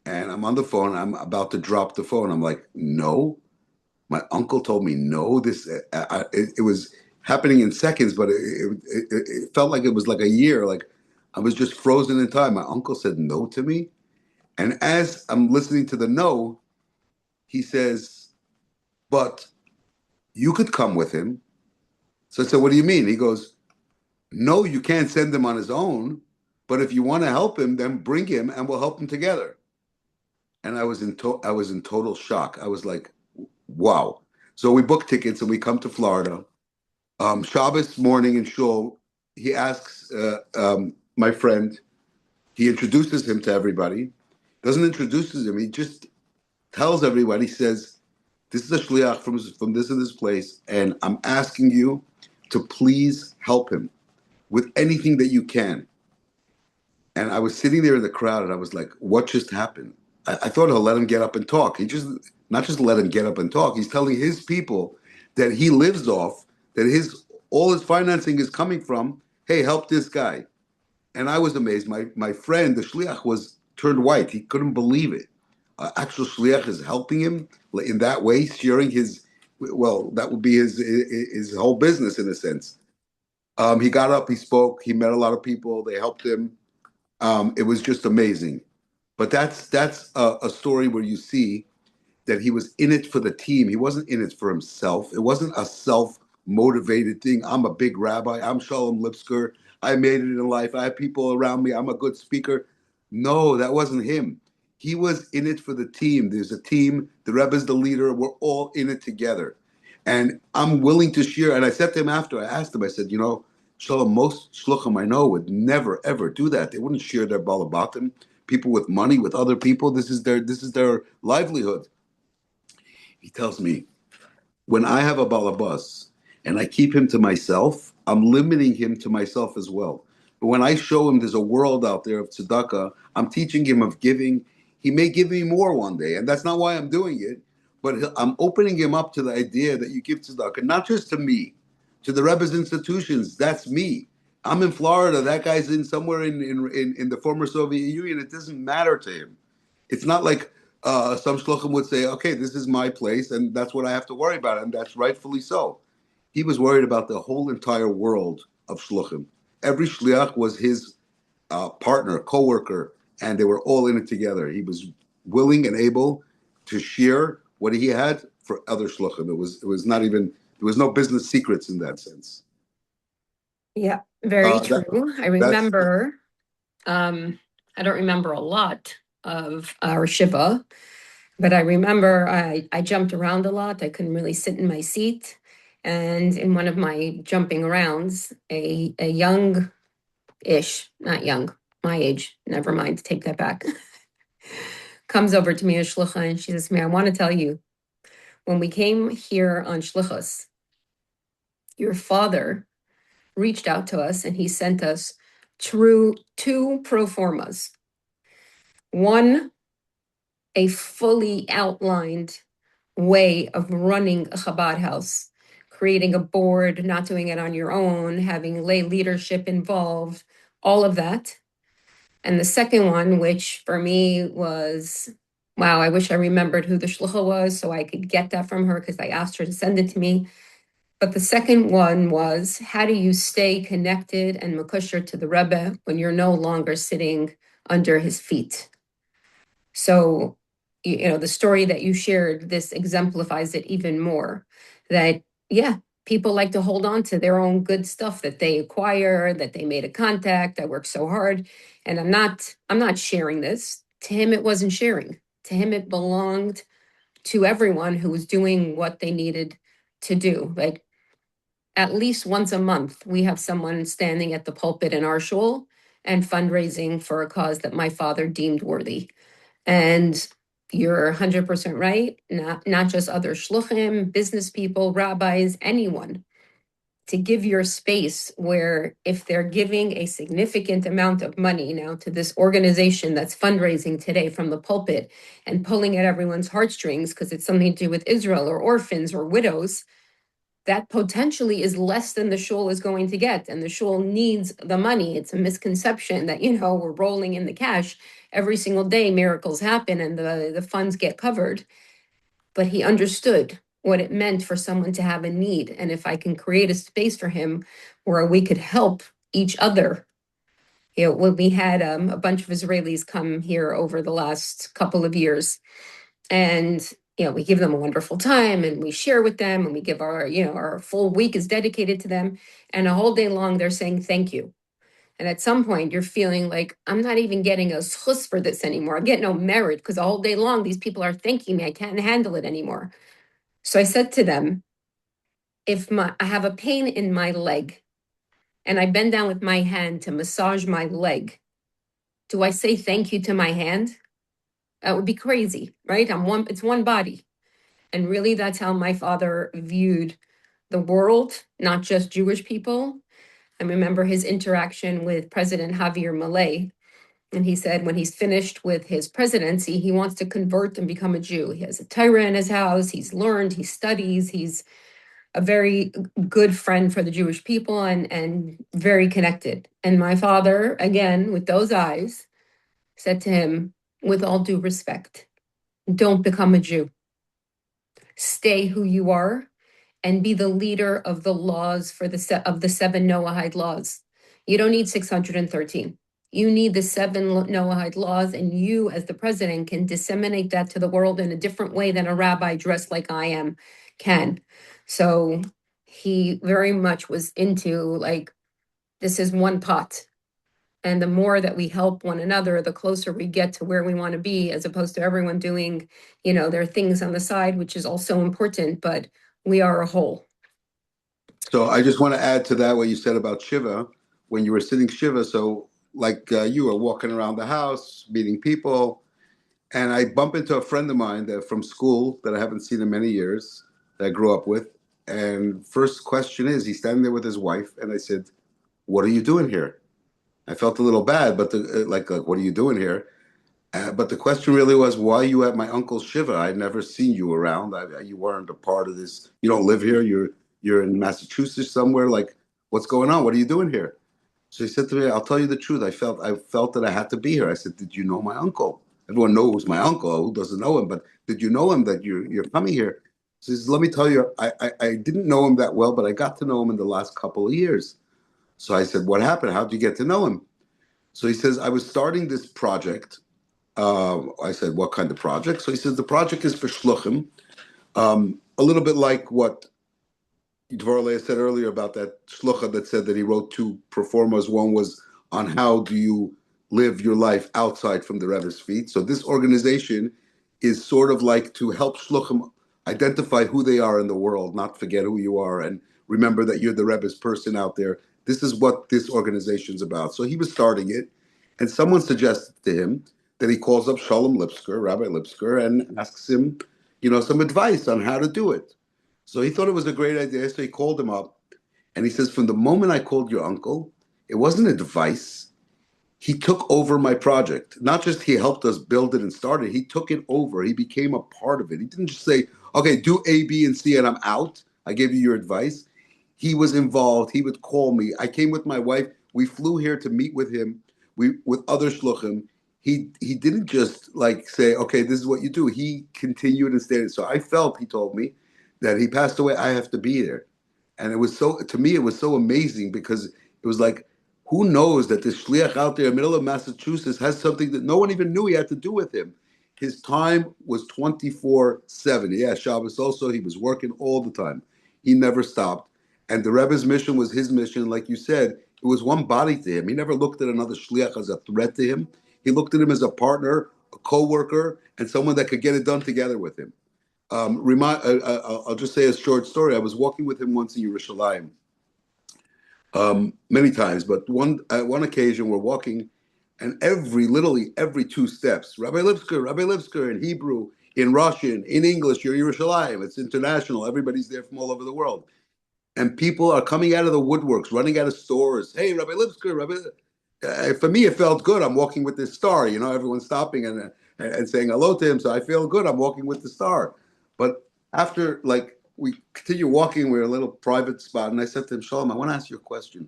And I'm on the phone. I'm about to drop the phone. I'm like, no. My uncle told me no. It was happening in seconds, but it felt like it was like a year. Like I was just frozen in time. My uncle said no to me. And as I'm listening to the no, he says, but you could come with him. So I said, what do you mean? He goes, no, you can't send him on his own. But if you want to help him, then bring him and we'll help him together. And I was in total shock. I was like, wow. So we book tickets and we come to Florida. Shabbos morning in shul, he asks my friend, he introduces him to everybody. Doesn't introduce him, he just tells everybody, he says, this is a shliach from this and this place, and I'm asking you to please help him with anything that you can. And I was sitting there in the crowd and I was like, what just happened? I thought he'll let him get up and talk. Not just let him get up and talk. He's telling his people that he lives off, that all his financing is coming from, hey, help this guy. And I was amazed. My friend, the shliach, was turned white. He couldn't believe it. Actual shliach is helping him in that way, sharing that would be his whole business in a sense. He got up, he spoke, he met a lot of people, they helped him. It was just amazing. But that's a story where you see that he was in it for the team. He wasn't in it for himself. It wasn't a self-motivated thing. I'm a big rabbi. I'm Shalom Lipskar. I made it in life. I have people around me. I'm a good speaker. No, that wasn't him. He was in it for the team. There's a team. The Rebbe's the leader. We're all in it together. And I'm willing to share. And I said to him after, I asked him, I said, Shalom, most shluchim I know would never, ever do that. They wouldn't share their balabatim. People with money, with other people, this is their livelihood. He tells me, when I have a balabas and I keep him to myself, I'm limiting him to myself as well. But when I show him there's a world out there of tzedakah, I'm teaching him of giving. He may give me more one day, and that's not why I'm doing it. But I'm opening him up to the idea that you give tzedakah, not just to me, to the Rebbe's institutions. That's me. I'm in Florida. That guy's in somewhere in the former Soviet Union. It doesn't matter to him. It's not like some shluchim would say, okay, this is my place, and that's what I have to worry about, and that's rightfully so. He was worried about the whole entire world of shluchim. Every shliach was his partner, co-worker, and they were all in it together. He was willing and able to share what he had for other shluchim. It was not even, there was no business secrets in that sense. Yeah, very true. I remember, I don't remember a lot of our Shiva, but I remember I jumped around a lot. I couldn't really sit in my seat. And in one of my jumping arounds, a young-ish, not young, my age, never mind, take that back, comes over to me as shlucha, and she says to me, I want to tell you, when we came here on shluchos, your father reached out to us and he sent us two pro formas. One, a fully outlined way of running a Chabad house, creating a board, not doing it on your own, having lay leadership involved, all of that. And the second one, which for me was, wow, I wish I remembered who the shlucha was so I could get that from her because I asked her to send it to me. But the second one was, how do you stay connected and makusher to the Rebbe when you're no longer sitting under his feet? So, the story that you shared, this exemplifies it even more. That, yeah, people like to hold on to their own good stuff that they acquire, that they made a contact, that worked so hard. And I'm not sharing this. To him, it wasn't sharing. To him, it belonged to everyone who was doing what they needed to do. Like, at least once a month, we have someone standing at the pulpit in our shul and fundraising for a cause that my father deemed worthy. And you're 100% right, not just other shluchim, business people, rabbis, anyone, to give your space where if they're giving a significant amount of money now to this organization that's fundraising today from the pulpit and pulling at everyone's heartstrings because it's something to do with Israel or orphans or widows, that potentially is less than the shul is going to get. And the shul needs the money. It's a misconception that, we're rolling in the cash. Every single day, miracles happen and the funds get covered. But he understood what it meant for someone to have a need. And if I can create a space for him where we could help each other. When we had a bunch of Israelis come here over the last couple of years, and we give them a wonderful time and we share with them and we give our full week is dedicated to them. And a whole day long, they're saying thank you. And at some point, you're feeling like, I'm not even getting a schus for this anymore. I get no merit because all day long, these people are thanking me. I can't handle it anymore. So I said to them, if I have a pain in my leg and I bend down with my hand to massage my leg, do I say thank you to my hand? That would be crazy, right? It's one body. And really, that's how my father viewed the world, not just Jewish people. I remember his interaction with President Javier Milei. And he said when he's finished with his presidency, he wants to convert and become a Jew. He has a Torah in his house. He's learned, he studies. He's a very good friend for the Jewish people and very connected. And my father, again, with those eyes, said to him, with all due respect, don't become a Jew. Stay who you are and be the leader of the laws of the 7 Noahide laws. You don't need 613. You need the 7 Noahide laws, and you, as the president, can disseminate that to the world in a different way than a rabbi dressed like I am can. So he very much was into like, this is one pot. And the more that we help one another, the closer we get to where we want to be, as opposed to everyone doing, their things on the side, which is also important, but we are a whole. So I just want to add to that what you said about Shiva, when you were sitting Shiva. So like you were walking around the house, meeting people, and I bump into a friend of mine that from school that I haven't seen in many years, that I grew up with. And first question is, he's standing there with his wife, and I said, "What are you doing here?" I felt a little bad, but like, what are you doing here? But the question really was, why are you at my uncle's shiva? I'd never seen you around. You weren't a part of this. You don't live here. You're in Massachusetts somewhere. Like, what's going on? What are you doing here? So he said to me, "I'll tell you the truth. I felt that I had to be here." I said, "Did you know my uncle? Everyone knows my uncle. Who doesn't know him? But did you know him that you're coming here?" So he says, "Let me tell you, I didn't know him that well, but I got to know him in the last couple of years." So I said, "What happened? How did you get to know him?" So he says, "I was starting this project." I said, "What kind of project?" So he says, "The project is for shluchim, a little bit like what Dvorley said earlier about that shlucha that said that he wrote 2 performers. One was on how do you live your life outside from the Rebbe's feet. So this organization is sort of like to help shluchim identify who they are in the world, not forget who you are, and remember that you're the Rebbe's person out there. This is what this organization's about." So he was starting it, and someone suggested to him that he calls up Shalom Lipskar, Rabbi Lipskar, and asks him, some advice on how to do it. So he thought it was a great idea. So he called him up, and he says, "From the moment I called your uncle, it wasn't advice. He took over my project. Not just he helped us build it and start it. He took it over. He became a part of it. He didn't just say, 'Okay, do A, B, and C, and I'm out. I gave you your advice.' He was involved. He would call me. I came with my wife. We flew here to meet with him. With other shluchim. He didn't just like say, 'Okay, this is what you do.' He continued and stayed. So I felt, he told me, that he passed away. I have to be there, and to me, it was so amazing because it was like, who knows that this shliach out there in the middle of Massachusetts has something that no one even knew he had to do with him. His time was 24/7. Yeah, Shabbos also, he was working all the time. He never stopped. And the Rebbe's mission was his mission. Like you said, it was one body to him. He never looked at another shliach as a threat to him. He looked at him as a partner, a co-worker, and someone that could get it done together with him. I'll just say a short story. I was walking with him once in Yerushalayim, many times, but at one occasion we're walking, and literally every 2 steps, Rabbi Lipskar in Hebrew, in Russian, in English, you're Yerushalayim. It's international. Everybody's there from all over the world. And people are coming out of the woodworks, running out of stores. "Hey, Rabbi Lipskar, Rabbi." For me, it felt good. I'm walking with this star. Everyone's stopping and saying hello to him. So I feel good. I'm walking with the star. But after, like, we continue walking, we're in a little private spot, and I said to him, "Shalom, I want to ask you a question.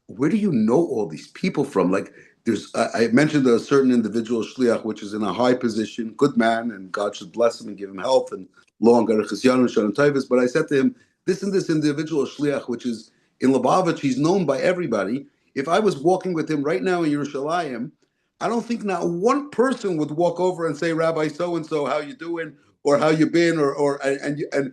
Where do you know all these people from?" Like, I mentioned a certain individual, shliach, which is in a high position, good man, and God should bless him and give him health and long arichas yamim and shalom tovos. But I said to him, this individual shliach, which is in Lubavitch, he's known by everybody. If I was walking with him right now in Yerushalayim, I don't think not one person would walk over and say, "Rabbi so and so, how you doing?" or "How you been?" and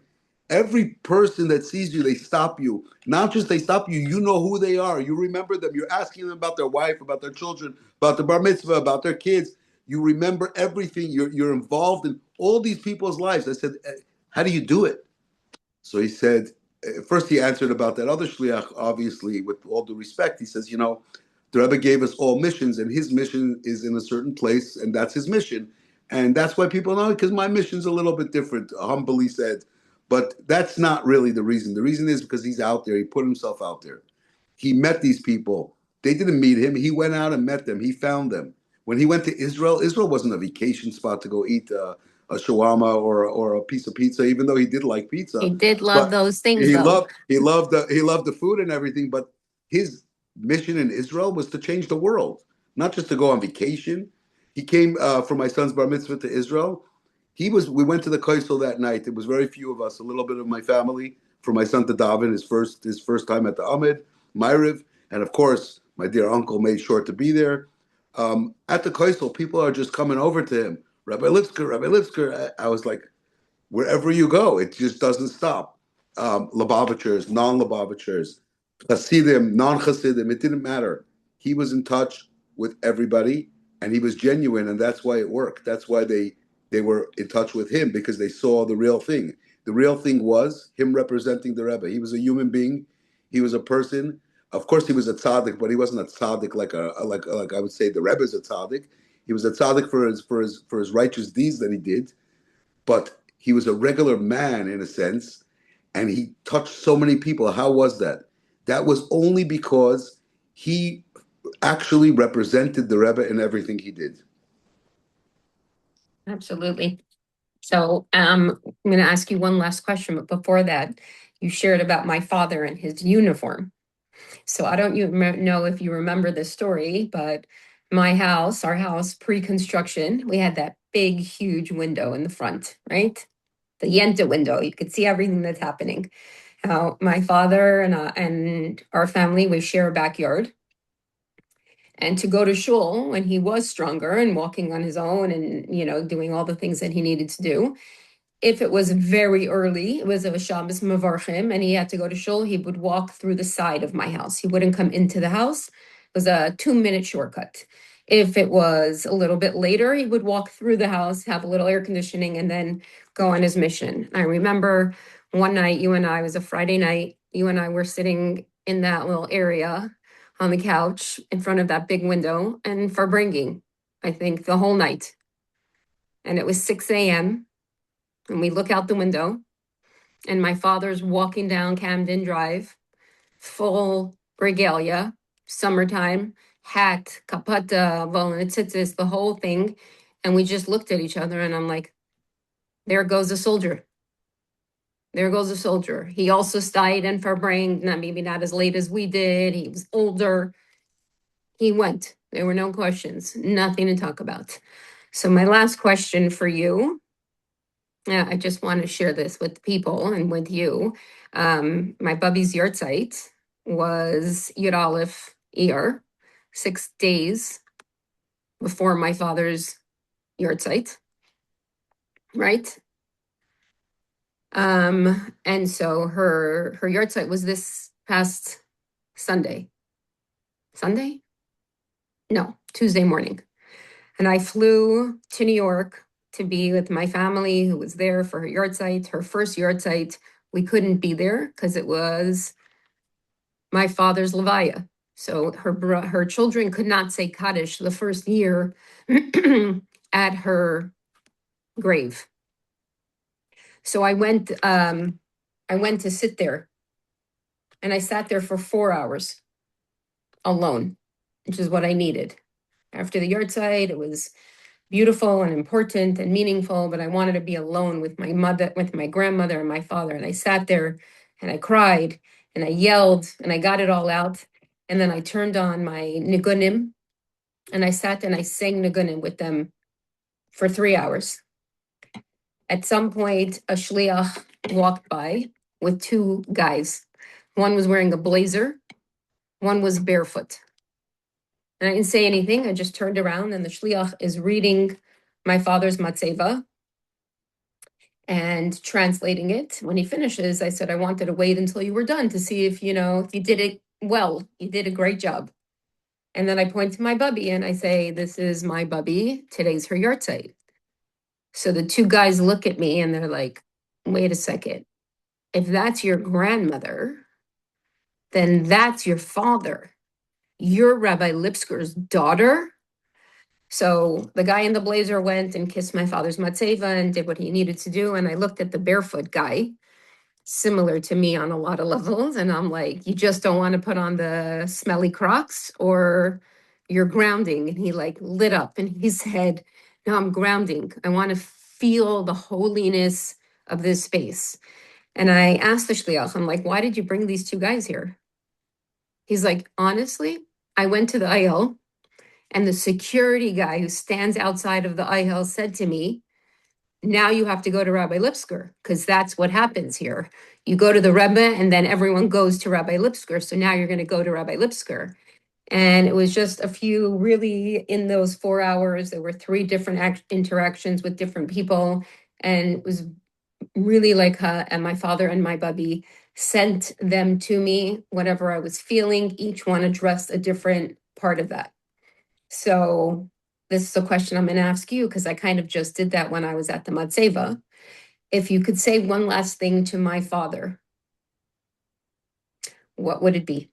every person that sees you, they stop you. Not just they stop you, you know who they are. You remember them. You're asking them about their wife, about their children, about the bar mitzvah, about their kids. You remember everything. You're involved in all these people's lives. I said, "How do you do it?" So he said, first he answered about that other shliach, obviously, with all due respect. He says, the Rebbe gave us all missions, and his mission is in a certain place, and that's his mission. And that's why people know, because my mission's a little bit different, humbly said. But that's not really the reason. The reason is because he's out there. He put himself out there. He met these people. They didn't meet him. He went out and met them. He found them. When he went to Israel, Israel wasn't a vacation spot to go eat a shawarma or a piece of pizza, even though he did like pizza. He did love But those things, he though. loved the food and everything. But his mission in Israel was to change the world, not just to go on vacation. He came for my son's bar mitzvah to Israel. We went to the Kaisel that night. There was very few of us, a little bit of my family, for my son to daven his first time at the Amid, Ma'ariv, and of course My dear uncle made sure to be there. At the Koisel, people are just coming over to him. Rabbi Lipskar, Rabbi Lipskar. I was like, wherever you go, it just doesn't stop. Lubavitchers, non-Lubavitchers, Hasidim, non-Hasidim, it didn't matter. He was in touch with everybody, and he was genuine, and that's why it worked. That's why they were in touch with him, because they saw the real thing. The real thing was him representing the Rebbe. He was a human being. He was a person. Of course, he was a tzaddik, but he wasn't a tzaddik like I would say the Rebbe is a tzaddik. He was a tzaddik for his righteous deeds that he did, but he was a regular man in a sense, and he touched so many people. How was that? That was only because he actually represented the Rebbe in everything he did. Absolutely. So I'm going to ask you one last question, but before that, you shared about my father and his uniform. So I don't know if you remember this story, but my house, our house, pre-construction, we had that big, huge window in the front, right? The Yenta window. You could see everything that's happening. My father and our family, we share a backyard. And to go to shul when he was stronger and walking on his own and, doing all the things that he needed to do, if it was very early, it was a Shabbos Mavarchim, and he had to go to shul, he would walk through the side of my house. He wouldn't come into the house. It was a 2-minute shortcut. If it was a little bit later, he would walk through the house, have a little air conditioning, and then go on his mission. I remember one night, it was a Friday night, you and I were sitting in that little area on the couch in front of that big window and for bringing, I think, the whole night. And it was 6 a.m. and we look out the window and my father's walking down Camden Drive, full regalia, summertime, hat, kapata, volanitzitzis, the whole thing. And we just looked at each other and I'm like, there goes a soldier. There goes a soldier. He also stayed in Farbring, maybe not as late as we did. He was older. He went. There were no questions, nothing to talk about. So my last question for you, I just want to share this with people and with you. My Bubby's yahrzeit was Yud Aleph Iyar, 6 days before my father's yahrzeit, right? And so her yahrzeit was this past Sunday. Sunday? No, Tuesday morning. And I flew to New York to be with my family who was there for her yahrzeit, her first yahrzeit. We couldn't be there because it was my father's levaya. So her children could not say Kaddish the first year at her grave. So I went to sit there, and I sat there for 4 hours alone, which is what I needed. After the yahrzeit, it was beautiful and important and meaningful, but I wanted to be alone with my mother, with my grandmother and my father. And I sat there and I cried and I yelled and I got it all out. And then I turned on my nigunim and I sat and I sang nigunim with them for 3 hours. At some point, a shliach walked by with 2 guys. One was wearing a blazer, one was barefoot. And I didn't say anything. I just turned around and the shliach is reading my father's matzeva and translating it. When he finishes, I said, I wanted to wait until you were done to see if, if you did it well. You did a great job. And then I point to my bubby and I say, this is my bubby. Today's her yahrzeit. So the 2 guys look at me and they're like, wait a second. If that's your grandmother, then that's your father. You're Rabbi Lipskar's daughter. So the guy in the blazer went and kissed my father's matzeva and did what he needed to do. And I looked at the barefoot guy, similar to me on a lot of levels. And I'm like, you just don't want to put on the smelly Crocs or you're grounding. And he lit up and he said, no, I'm grounding. I want to feel the holiness of this space. And I asked the shliach, I'm like, why did you bring these 2 guys here? He's like, honestly, I went to the aisle and the security guy who stands outside of the aisle said to me, now you have to go to Rabbi Lipskar, because that's what happens here. You go to the Rebbe and then everyone goes to Rabbi Lipskar. So now you're going to go to Rabbi Lipskar. And it was just a few, really, in those 4 hours, there were 3 different interactions with different people. And it was really like and my father and my bubby sent them to me, whatever I was feeling. Each one addressed a different part of that. So this is a question I'm going to ask you, because I kind of just did that when I was at the Matseva. If you could say one last thing to my father, what would it be?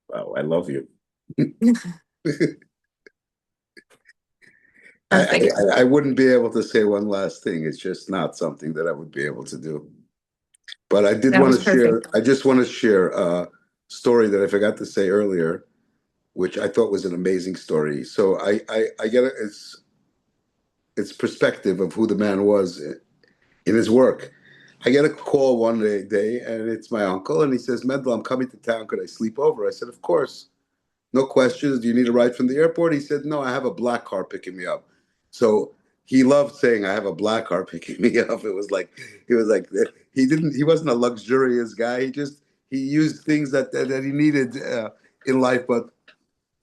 Wow, I love you. Perfect. I wouldn't be able to say one last thing. It's just not something that I would be able to do. But I did That want was to share, perfect. I just want to share a story that I forgot to say earlier, which I thought was an amazing story. So I get it's perspective of who the man was in his work. I get a call one day, and it's my uncle, and he says, Mendel, I'm coming to town. Could I sleep over? I said, of course. No questions. Do you need a ride from the airport? He said, no, I have a black car picking me up. So he loved saying, I have a black car picking me up. It was like he wasn't a luxurious guy. He used things that he needed in life. But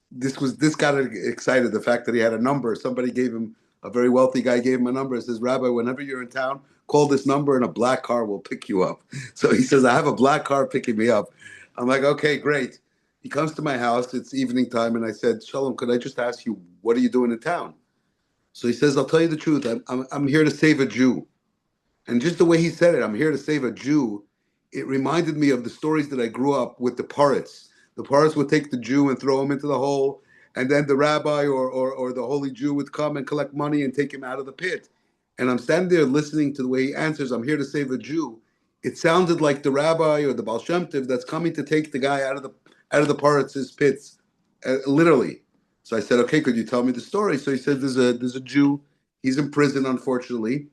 this got him excited. The fact that he had a number. Somebody gave him, a very wealthy guy gave him a number. It says, Rabbi, whenever you're in town, call this number and a black car will pick you up. So he says, I have a black car picking me up. I'm like, okay, great. He comes to my house. It's evening time, and I said, Shalom, could I just ask you, what are you doing in town? So he says, I'll tell you the truth. I'm here to save a Jew. And just the way he said it, I'm here to save a Jew, it reminded me of the stories that I grew up with the Poritz. The Poritz would take the Jew and throw him into the hole, and then the rabbi or the holy Jew would come and collect money and take him out of the pit. And I'm standing there listening to the way he answers, I'm here to save a Jew. It sounded like the rabbi or the Baal Shem Tov that's coming to take the guy out of the Poritz's pits, literally. So I said, okay, could you tell me the story? So he said, there's a Jew. He's in prison, unfortunately.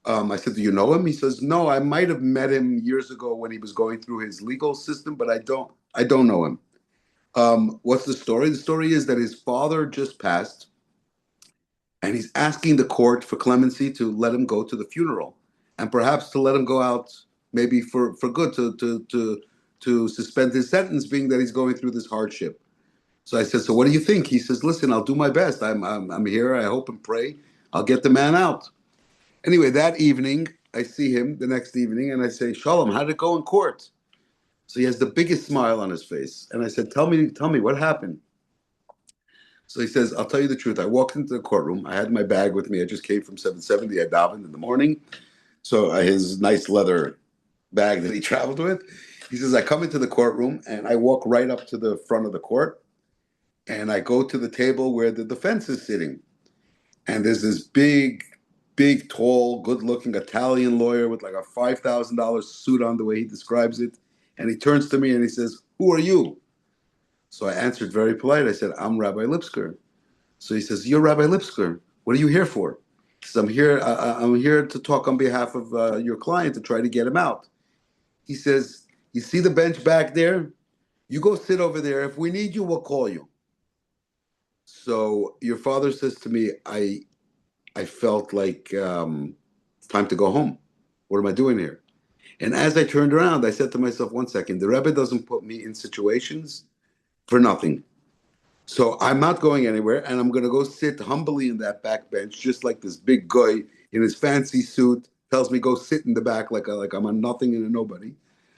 I said, do you know him? He says, no, I might have met him years ago when he was going through his legal system, but I don't know him. What's the story? The story is that his father just passed, and he's asking the court for clemency to let him go to the funeral, and perhaps to let him go out, maybe for good, to suspend his sentence, being that he's going through this hardship. So I said, so what do you think? He says, listen, I'll do my best. I'm here. I hope and pray I'll get the man out. Anyway, that evening, I see him the next evening, and I say, Shalom, how did it go in court? So he has the biggest smile on his face. And I said, tell me, what happened? So he says, I'll tell you the truth. I walked into the courtroom. I had my bag with me. I just came from 770. I davened in the morning. So his nice leather bag that he traveled with. He says, I come into the courtroom, and I walk right up to the front of the court, and I go to the table where the defense is sitting. And there's this big, tall, good-looking Italian lawyer with like a $5,000 suit on, the way he describes it. And he turns to me and he says, who are you? So I answered very polite. I said, I'm Rabbi Lipskar. So he says, you're Rabbi Lipskar. What are you here for? He says, I'm here to talk on behalf of your client to try to get him out. He says, you see the bench back there? You go sit over there. If we need you, we'll call you. So your father says to me, I felt like it's time to go home. What am I doing here? And as I turned around, I said to myself, one second, the Rebbe doesn't put me in situations for nothing. So I'm not going anywhere, and I'm going to go sit humbly in that back bench, just like this big guy in his fancy suit tells me go sit in the back like I'm a nothing and a nobody.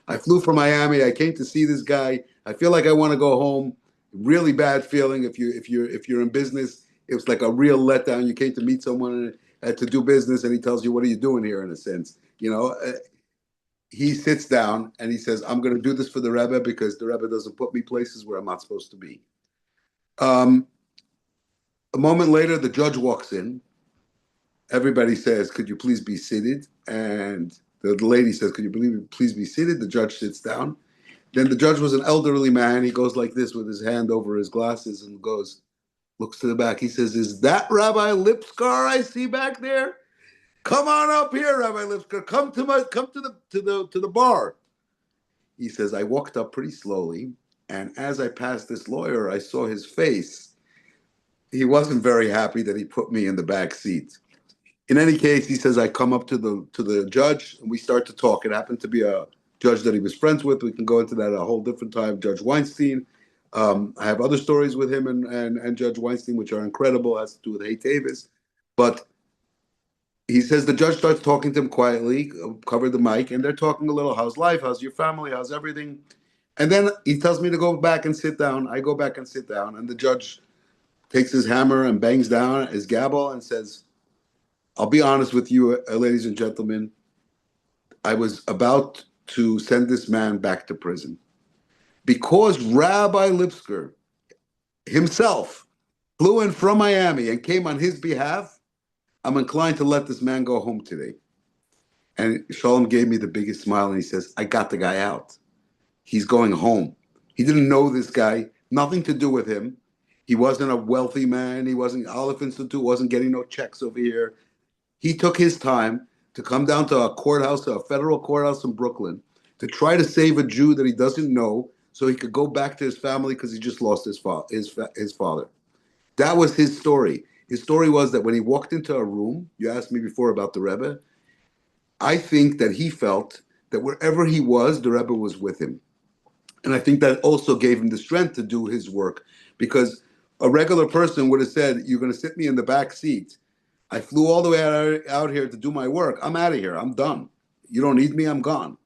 I flew from Miami. I came to see this guy. I feel like I want to go home. Really bad feeling. If you're in business, it was like a real letdown. You came to meet someone to do business, and he tells you, "What are you doing here?" In a sense, he sits down and he says, "I'm going to do this for the Rebbe because the Rebbe doesn't put me places where I'm not supposed to be." Um, a moment later, the judge walks in. Everybody says, "Could you please be seated?" And the lady says, "Could you please be seated?" The judge sits down. Then the judge was an elderly man. He goes like this with his hand over his glasses and looks to the back. He says, "Is that Rabbi Lipskar I see back there? Come on up here, Rabbi Lipskar. Come to the bar." He says, I walked up pretty slowly, and as I passed this lawyer, I saw his face. he wasn't very happy that he put me in the back seat. In any case, he says I come up to the judge and we start to talk. It happened to be a judge that he was friends with. We can go into that at a whole different time. Judge Weinstein. I have other stories with him and Judge Weinstein, which are incredible. It has to do with Hay Davis. But he says the judge starts talking to him quietly, covered the mic, and they're talking a little. How's life? How's your family? How's everything? And then he tells me to go back and sit down. I go back and sit down, and the judge takes his hammer and bangs down his gavel and says, I'll be honest with you, ladies and gentlemen. I was about to send this man back to prison because Rabbi Lipskar himself flew in from Miami and came on his behalf. I'm inclined to let this man go home today. And Shalom gave me the biggest smile and he says, I got the guy out. He's going home. He didn't know this guy, nothing to do with him. He wasn't a wealthy man. He wasn't, Aleph Institute wasn't getting no checks over here. He took his time to come down to a courthouse, a federal courthouse in Brooklyn, to try to save a Jew that he doesn't know so he could go back to his family because he just lost his father. That was his story. His story was that when he walked into a room, you asked me before about the Rebbe, I think that he felt that wherever he was, the Rebbe was with him. And I think that also gave him the strength to do his work because a regular person would have said, you're going to sit me in the back seat. I flew all the way out here to do my work. I'm out of here. I'm done. You don't need me. I'm gone.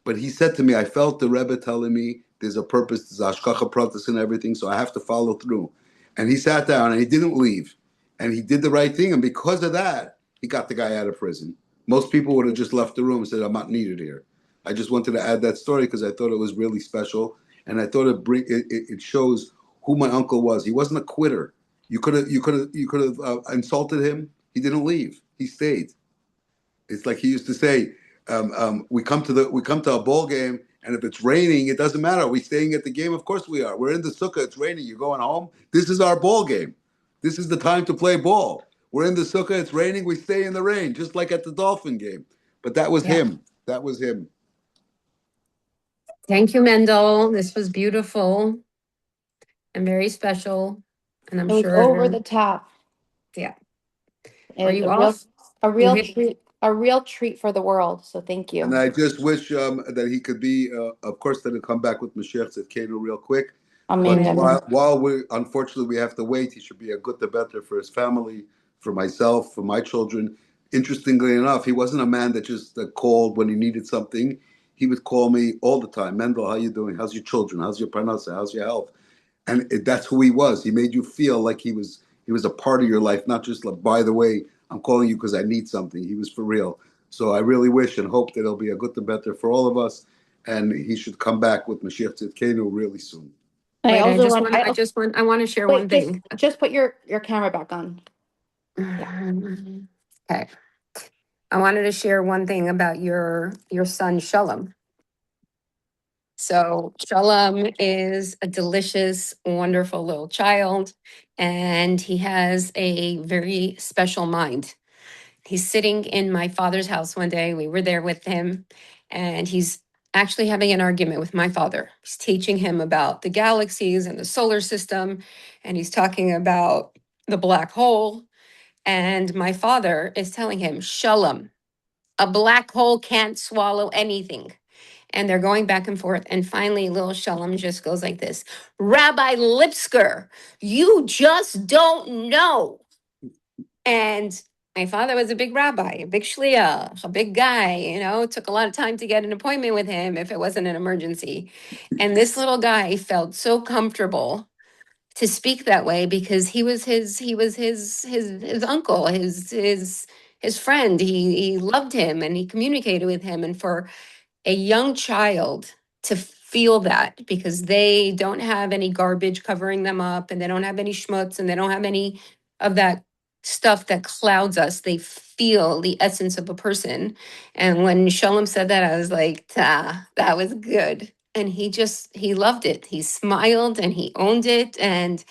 But he said to me, I felt the Rebbe telling me there's a purpose, there's Ashkacha practice and everything, so I have to follow through. And he sat down and he didn't leave. And he did the right thing. And because of that, he got the guy out of prison. Most people would have just left the room and said, I'm not needed here. I just wanted to add that story because I thought it was really special. And I thought it shows who my uncle was. He wasn't a quitter. You could have insulted him. He didn't leave. He stayed. It's like he used to say, we come to a ball game, and if it's raining, it doesn't matter. Are we staying at the game? Of course we are. We're in the sukkah. It's raining. You're going home. This is our ball game. This is the time to play ball. We're in the sukkah. It's raining. We stay in the rain, just like at the Dolphin game. But that was him. That was him. Thank you, Mendel. This was beautiful and very special. And I'm It was sure over the top. Yeah. It Are was you off? a real treat, a real treat for the world. So thank you. And I just wish that he could be, of course, that he'll come back with Mashiach Tzidkenu real quick. Amen. But while we, unfortunately, we have to wait, he should be a good to better for his family, for myself, for my children. Interestingly enough, he wasn't a man that just called when he needed something. He would call me all the time. Mendel, how you doing? How's your children? How's your parnasa? How's your health? And that's who he was. He made you feel like he was a part of your life, not just like, by the way, I'm calling you because I need something. He was for real. So I really wish and hope that it'll be a good to better for all of us. And he should come back with Mashiach Tzidkenu really soon. And Wait, I want to share one wait, thing. just put your camera back on. Okay. I wanted to share one thing about your son, Shalom. So Shalom is a delicious, wonderful little child, and he has a very special mind. He's sitting in my father's house one day. We were there with him, and he's actually having an argument with my father. He's teaching him about the galaxies and the solar system, and he's talking about the black hole. And my father is telling him, Shalom, a black hole can't swallow anything. And they're going back and forth. And finally, little Shalom just goes like this, Rabbi Lipskar, you just don't know. And my father was a big rabbi, a big shliach, a big guy, it took a lot of time to get an appointment with him if it wasn't an emergency. And this little guy felt so comfortable to speak that way because he was his uncle, his friend. He loved him and he communicated with him. And for a young child to feel that, because they don't have any garbage covering them up and they don't have any schmutz and they don't have any of that stuff that clouds us, they feel the essence of a person. And when Shalom said that, I was like, that was good. And he loved it. He smiled and he owned it. And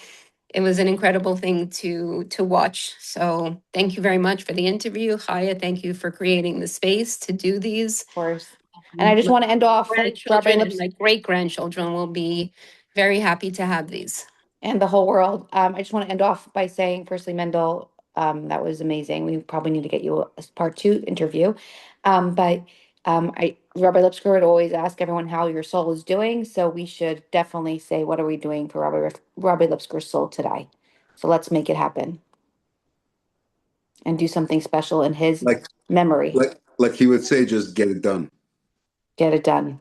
it was an incredible thing to watch. So thank you very much for the interview. Chaya, thank you for creating the space to do these. Of course. And I just want to end off Grandchildren and my great grandchildren will be very happy to have these. and the whole world. I just want to end off by saying, firstly, Mendel, that was amazing. We probably need to get you a part two interview. But Rabbi Lipskar would always ask everyone how your soul is doing. So we should definitely say, what are we doing for Rabbi Lipskar's soul today? So let's make it happen and do something special in his Like, memory. like he would say, just get it done. Get it done.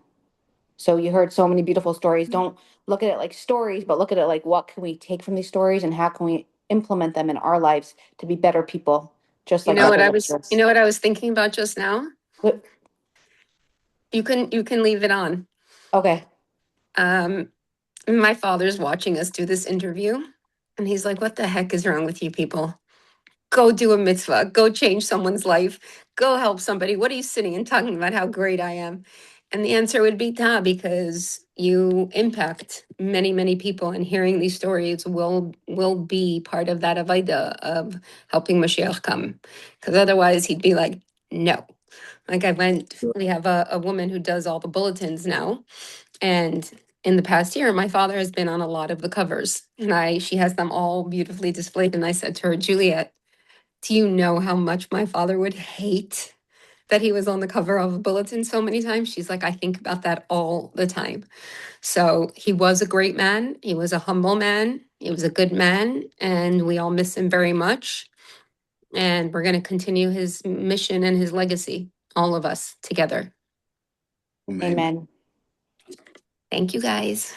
So you heard so many beautiful stories. Don't look at it like stories, but look at it like, what can we take from these stories and how can we implement them in our lives to be better people, just You like know I, what Rabbi I was, you Lipskar. know what I was thinking about just now? But- You can leave it on. Okay. Um, my father's watching us do this interview, and he's like, "What the heck is wrong with you people? Go do a mitzvah. Go change someone's life. Go help somebody. What are you sitting and talking about how great I am?" And the answer would be ta, because you impact many, many people, and hearing these stories will be part of that avodah of helping Mashiach come. Because otherwise, he'd be like, "No." Like we have a woman who does all the bulletins now, and in the past year, my father has been on a lot of the covers, and she has them all beautifully displayed. And I said to her, "Juliet, do you know how much my father would hate that he was on the cover of a bulletin so many times?" She's like, "I think about that all the time." So he was a great man. He was a humble man. He was a good man, and we all miss him very much. And we're going to continue his mission and his legacy, all of us together. Amen. Amen. Thank you, guys.